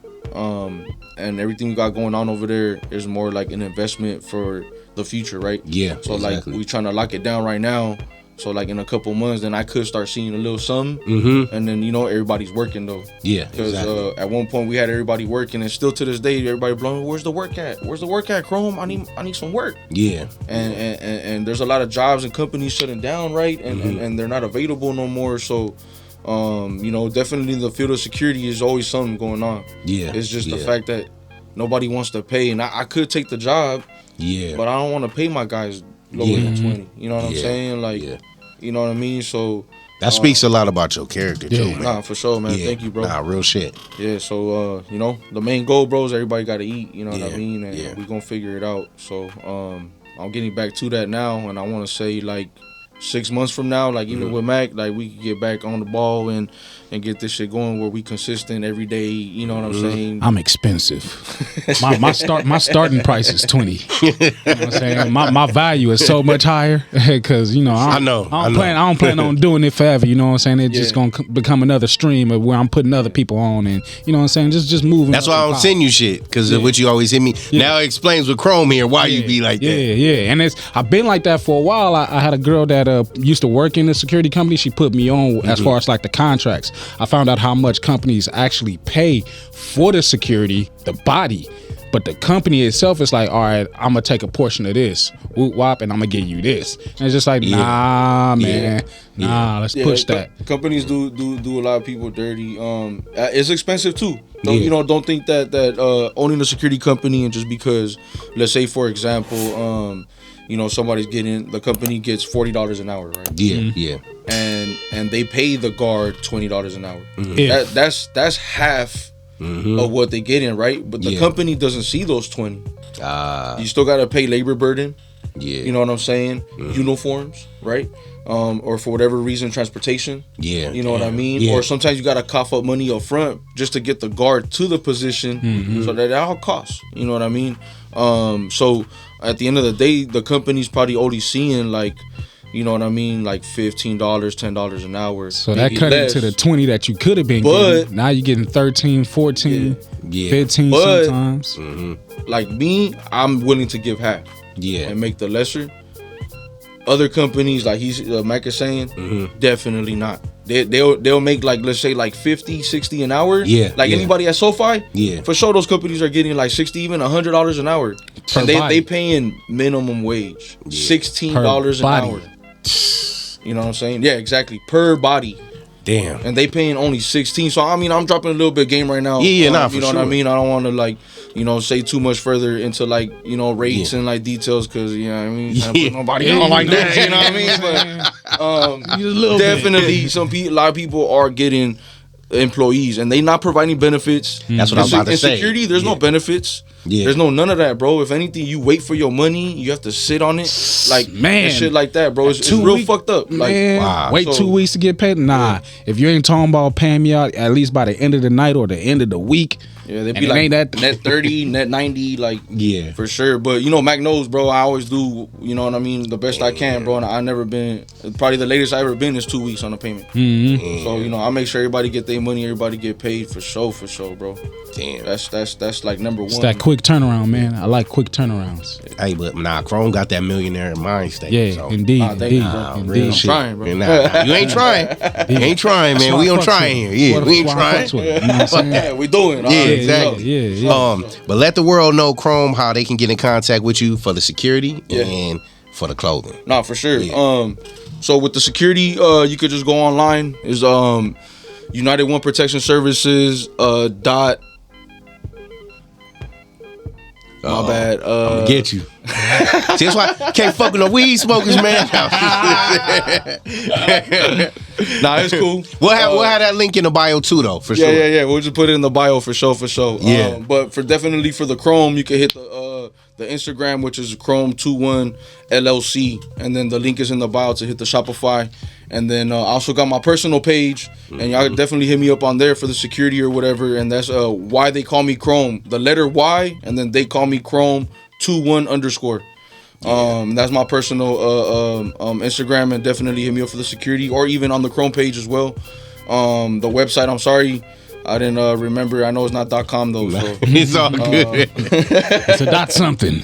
And everything we got going on over there is more like an investment for the future, right? Yeah, So exactly. like we trying to lock it down right now. So like in a couple months, then I could start seeing a little something. And then everybody's working though. Yeah, Because exactly. at one point we had everybody working, and still to this day everybody blowing. Where's the work at? Where's the work at, Chrome? I need some work. Yeah, And there's a lot of jobs and companies shutting down, right? And they're not available no more. So. Definitely the field of security is always something going on. Yeah, It's just the yeah. fact that nobody wants to pay, and I could take the job, Yeah. But I don't want to pay my guys lower than 20. You know what I'm saying? Like, you know what I mean? So that speaks a lot about your character too, man. Nah, for sure, man. Thank you, bro. Nah, real shit. Yeah, so you know, the main goal, bro, is everybody got to eat. You know what I mean? And we gonna figure it out. So I'm getting back to that now, and I want to say like 6 months from now, like even with Mac, like we can get back on the ball and get this shit going where we consistent every day. You know what I'm saying? I'm expensive. my starting price is 20. You know what I'm saying? My value is so much higher because you know I don't plan on doing it forever. You know what I'm saying? It's just gonna become another stream of where I'm putting other people on, and you know what I'm saying? Just moving. That's why I don't send you shit because of what you always hit me. Now it explains with Chrome here why you be like that. Yeah. And I've been like that for a while. I had a girl that used to work in the security company. She put me on as far as like the contracts. I found out how much companies actually pay for the security, the body, but the company itself is like, all right, I'm gonna take a portion of this, whoop wop, and I'm gonna give you this. And it's just like, nah, man, let's push that. Companies do a lot of people dirty. It's expensive too. Don't think that owning a security company and just because, let's say for example, the company gets $40 an hour, right? Yeah. And they pay the guard $20 an hour. That's half of what they get in, right? But the company doesn't see those 20. You still gotta pay labor burden. Yeah. You know what I'm saying? Uniforms, right? Or for whatever reason, transportation. Yeah. You know what I mean? Yeah. Or sometimes you gotta cough up money up front just to get the guard to the position, so that all costs. You know what I mean? So at the end of the day, the company's probably only seeing like, you know what I mean, like $15, $10 an hour. So that cut into the 20 that you could have been getting. Now you're getting 13, 14, 15 sometimes. Like me, I'm willing to give half. Yeah. And make the lesser. Other companies, like Mike is saying, definitely not. They'll make like, let's say like 50, 60 an hour. Yeah. Like anybody at SoFi. Yeah. For sure, those companies are getting like 60, even $100 an hour. And they paying minimum wage, $16 an hour. You know what I'm saying? Yeah, exactly. Per body. Damn. And they paying only 16. So I mean, I'm dropping a little bit of game right now. You know what I mean? I don't want to like, say too much further into like, rates and like details because you know what I mean. Can't put nobody on like that. You know what I mean? But definitely, a lot of people are getting employees and they not providing benefits. That's what I'm about to say. In security, there's no benefits. Yeah. There's none of that, bro. If anything, you wait for your money. You have to sit on it, like and shit like that, bro. It's real fucked up. Like, wait 2 weeks to get paid. Nah, if you ain't talking about paying me out at least by the end of the night or the end of the week. Yeah, they be like net 30, net 90, like for sure. But Mac knows, bro. I always do, you know what I mean, the best I can, bro. And I never been. Probably the latest I ever been is 2 weeks on a payment. So I make sure everybody get their money, everybody get paid for sure, bro. Damn, that's like number one. It's that quick turnaround, man. I like quick turnarounds. Hey, but Chrome got that millionaire mind state. Yeah, so. Indeed. Indeed. I'm trying, bro. You ain't trying. You ain't trying, man. We don't trying here. Yeah, we ain't trying. You know what I'm saying? Yeah, we doing. Yeah, exactly. Yeah. But let the world know, Chrome, how they can get in contact with you for the security and for the clothing. Nah, for sure. Yeah. So with the security, you could just go online. Is United One Protection Services My bad. I'm gonna get you. See, that's why I can't fuck with no weed smokers, man. Nah, it's cool. We'll have that link in the bio too, though, for sure. Yeah. We'll just put it in the bio for sure. Yeah. But definitely for the Chrome, you can hit the Instagram, which is Chrome21 LLC, and then the link is in the bio to hit the Shopify. And then I also got my personal page, and y'all definitely hit me up on there for the security or whatever. And that's why they call me Chrome, the letter Y, and then they call me Chrome 21_. That's my personal Instagram, and definitely hit me up for the security or even on the Chrome page as well. The website, I'm sorry, I didn't remember. I know it's not .com though. So it's all good. It's a .something.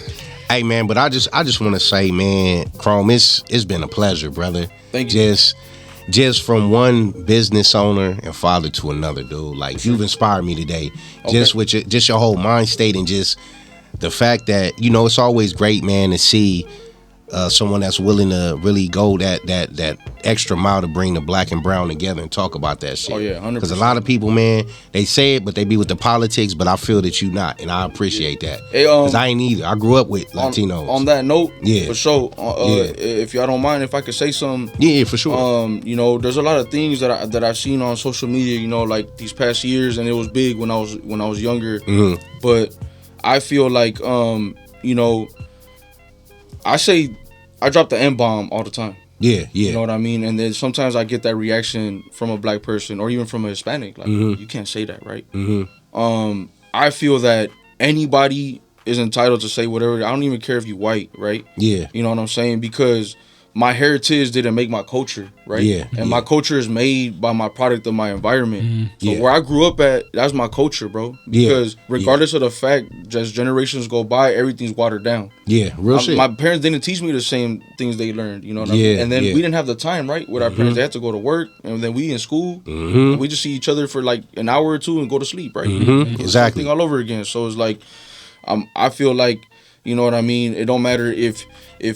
Hey man, but I just want to say, man, Chrome, it's been a pleasure, brother. Thank you. Just from one business owner and father to another, dude. Like you've inspired me today. Okay. Just with your whole mind state and just the fact that it's always great, man, to see someone that's willing to really go that extra mile to bring the black and brown together and talk about that shit. Oh yeah, 100%. Because a lot of people, man, they say it, but they be with the politics. But I feel that you not, and I appreciate that. Because I ain't either. I grew up with Latinos. On that note, yeah, for sure. If y'all don't mind, if I could say something, yeah, for sure. You know, there's a lot of things that I've seen on social media. You know, like these past years, and it was big when I was younger. Mm-hmm. But I feel like, you know, I drop the N-bomb all the time. Yeah. You know what I mean? And then sometimes I get that reaction from a black person or even from a Hispanic. Like, you can't say that, right? Mm-hmm. I feel that anybody is entitled to say whatever. I don't even care if you white, right? Yeah. You know what I'm saying? Because my heritage didn't make my culture, right? Yeah. And my culture is made by my product of my environment. So Yeah. where I grew up at, that's my culture, bro. Because regardless of the fact, as generations go by, everything's watered down. Yeah, real shit. My parents didn't teach me the same things they learned, you know what I mean? And then we didn't have the time, right? With our parents, they had to go to work, and then we in school, and we just see each other for like an hour or two and go to sleep, right? Exactly. Same thing all over again. So it's like, I feel like, you know what I mean? It don't matter if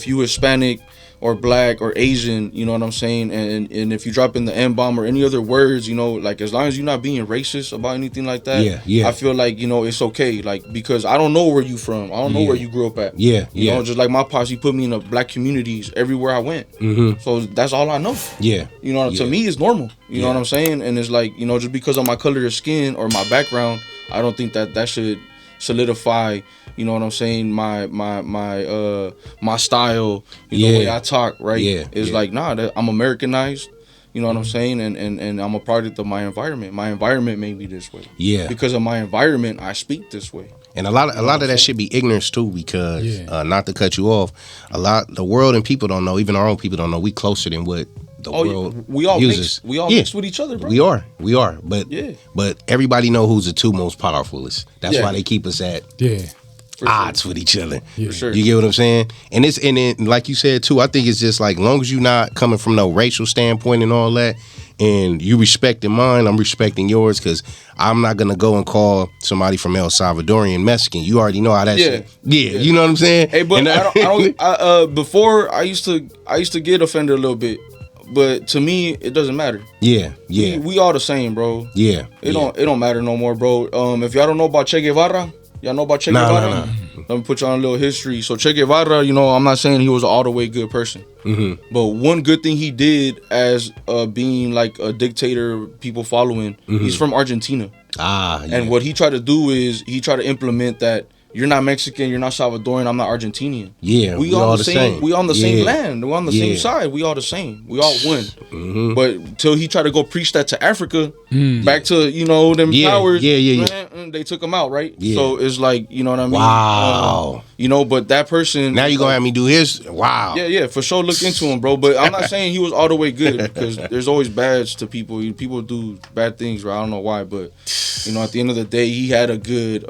you Hispanic or black or Asian, you know what I'm saying? And if you drop in the N-bomb or any other words, you know, like as long as you're not being racist about anything like that, I feel like, you know, it's okay. Like, because I don't know where you from. I don't know where you grew up at. You know, just like my posse put me in the black communities everywhere I went. So that's all I know. You know, to me it's normal. You know what I'm saying? And it's like, you know, just because of my color of skin or my background, I don't think that should solidify, you know what I'm saying, my style, the way I talk, right? It's like, nah, I'm Americanized, you know what I'm saying, and I'm a product of my environment. My environment made me this way. Because of my environment, I speak this way. And a lot of that should be ignorance too, because not to cut you off, the world and people don't know, even our own people don't know, we closer than what the world we all uses. We all mixed with each other, bro. We are. But everybody know who's the two most powerfulest. That's why they keep us at odds with each other. For sure. You get what I'm saying? And then like you said too, I think it's just like, long as you not coming from no racial standpoint and all that, and you respecting mine, I'm respecting yours, because I'm not gonna go and call somebody from El Salvadorian Mexican. You already know how that shit. You know what I'm saying? Hey, but before I used to get offended a little bit. But to me, it doesn't matter. We all the same, bro. It don't matter no more, bro. If y'all don't know about Che Guevara, y'all know about Che Guevara? Nah. Let me put you on a little history. So Che Guevara, you know, I'm not saying he was an all the way good person. But one good thing he did as being like a dictator, people following, he's from Argentina. And what he tried to do is he tried to implement that you're not Mexican, you're not Salvadorian, I'm not Argentinian. We all the same. We on the same land. We on the same side. We all the same. We all one. But till he tried to go preach that to Africa, back to, you know, them powers, they took him out, right? So it's like, you know what I mean? Wow. You know, but that person... Now you're going to have me do his? Wow. Yeah, for sure. Look into him, bro. But I'm not saying he was all the way good, because there's always bads to people. People do bad things, right? I don't know why, but, you know, at the end of the day, he had a good...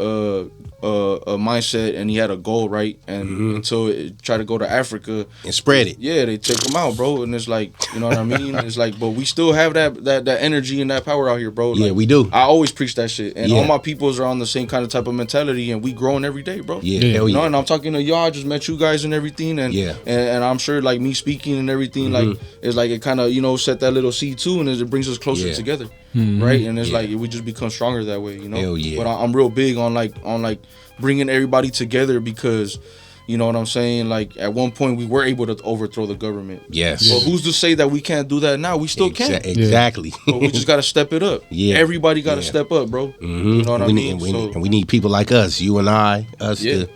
a mindset, and he had a goal, right? And until it tried to go to Africa and spread it, they took him out, bro. And it's like, you know what I mean? It's like, but we still have that energy and that power out here, bro. Like, we do. I always preach that shit, and all my peoples are on the same kind of type of mentality, and we growing every day, bro. You know, and I'm talking to y'all. I just met you guys and everything, and and I'm sure like me speaking and everything, like it's like it kind of, you know, set that little seed too, and it brings us closer together, right? And it's like we just become stronger that way, you know. But I'm real big on like bringing everybody together, because, you know what I'm saying, like at one point we were able to overthrow the government. So who's to say that we can't do that now? We still can. Exactly. But we just gotta step it up. Everybody gotta step up, bro. You know what I mean? And we need people like us, you and I, to...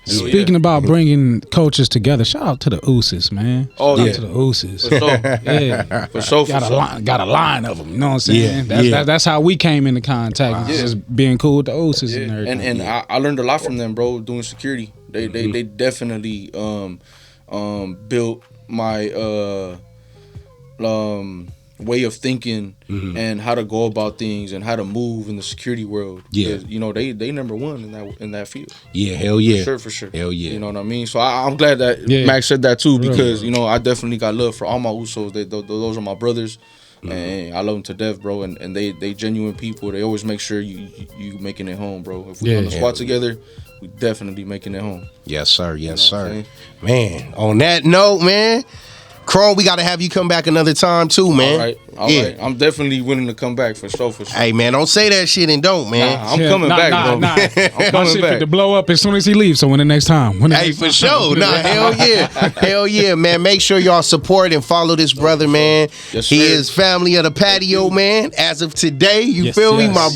Speaking about bringing coaches together, shout out to the Ooses, man. Shout out to the Ooses. For sure. Got a line of them. You know what I'm saying? That's how we came into contact. Just being cool with the Ooses and everything. And I learned a lot from them, bro. Doing security, they definitely built my way of thinking and how to go about things and how to move in the security world. Because, you know, they number one in that field. Hell yeah. For sure. Hell yeah. You know what I mean? So I'm glad that Max said that too, because, you know, I definitely got love for all my Usos. Those are my brothers. And I love them to death, bro. And they genuine people. They always make sure you making it home, bro. If we on the squad together, we definitely making it home. Yes, sir. Yes, sir. Man, on that note, man, Chrome, we got to have you come back another time too, man. All right. I'm definitely willing to come back for sure. Hey, man, don't say that shit and don't, man. I'm coming back, bro. I'm coming back. To blow up as soon as he leaves. So when the next time? For sure. Hell yeah. Hell yeah, man. Make sure y'all support and follow this brother, man. Yes, he sir. is family of the patio, man. As of today, you feel me? My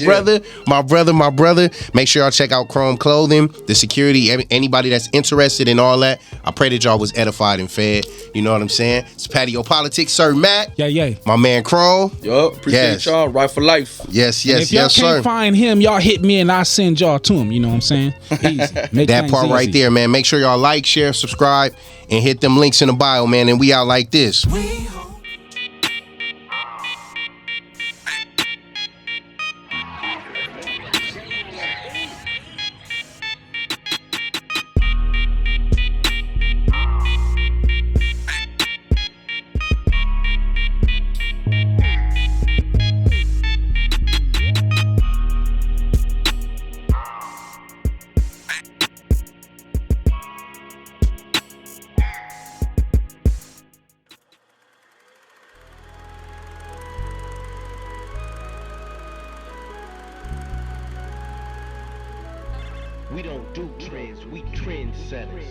brother. Make sure y'all check out Chrome Clothing, the security, anybody that's interested in all that. I pray that y'all was edified and fed. You know what I'm saying? It's Patio PolitiCz, Sir Matt. Yeah. My man Chrome. Yup, appreciate y'all. Right for life. Yes, and if y'all can't sir. find him, y'all hit me and I send y'all to him. You know what I'm saying? Easy. Make that part easy. right there, man. Make sure y'all like, share, subscribe, and hit them links in the bio, man. And we out like this. We don't do trends, we trendsetters.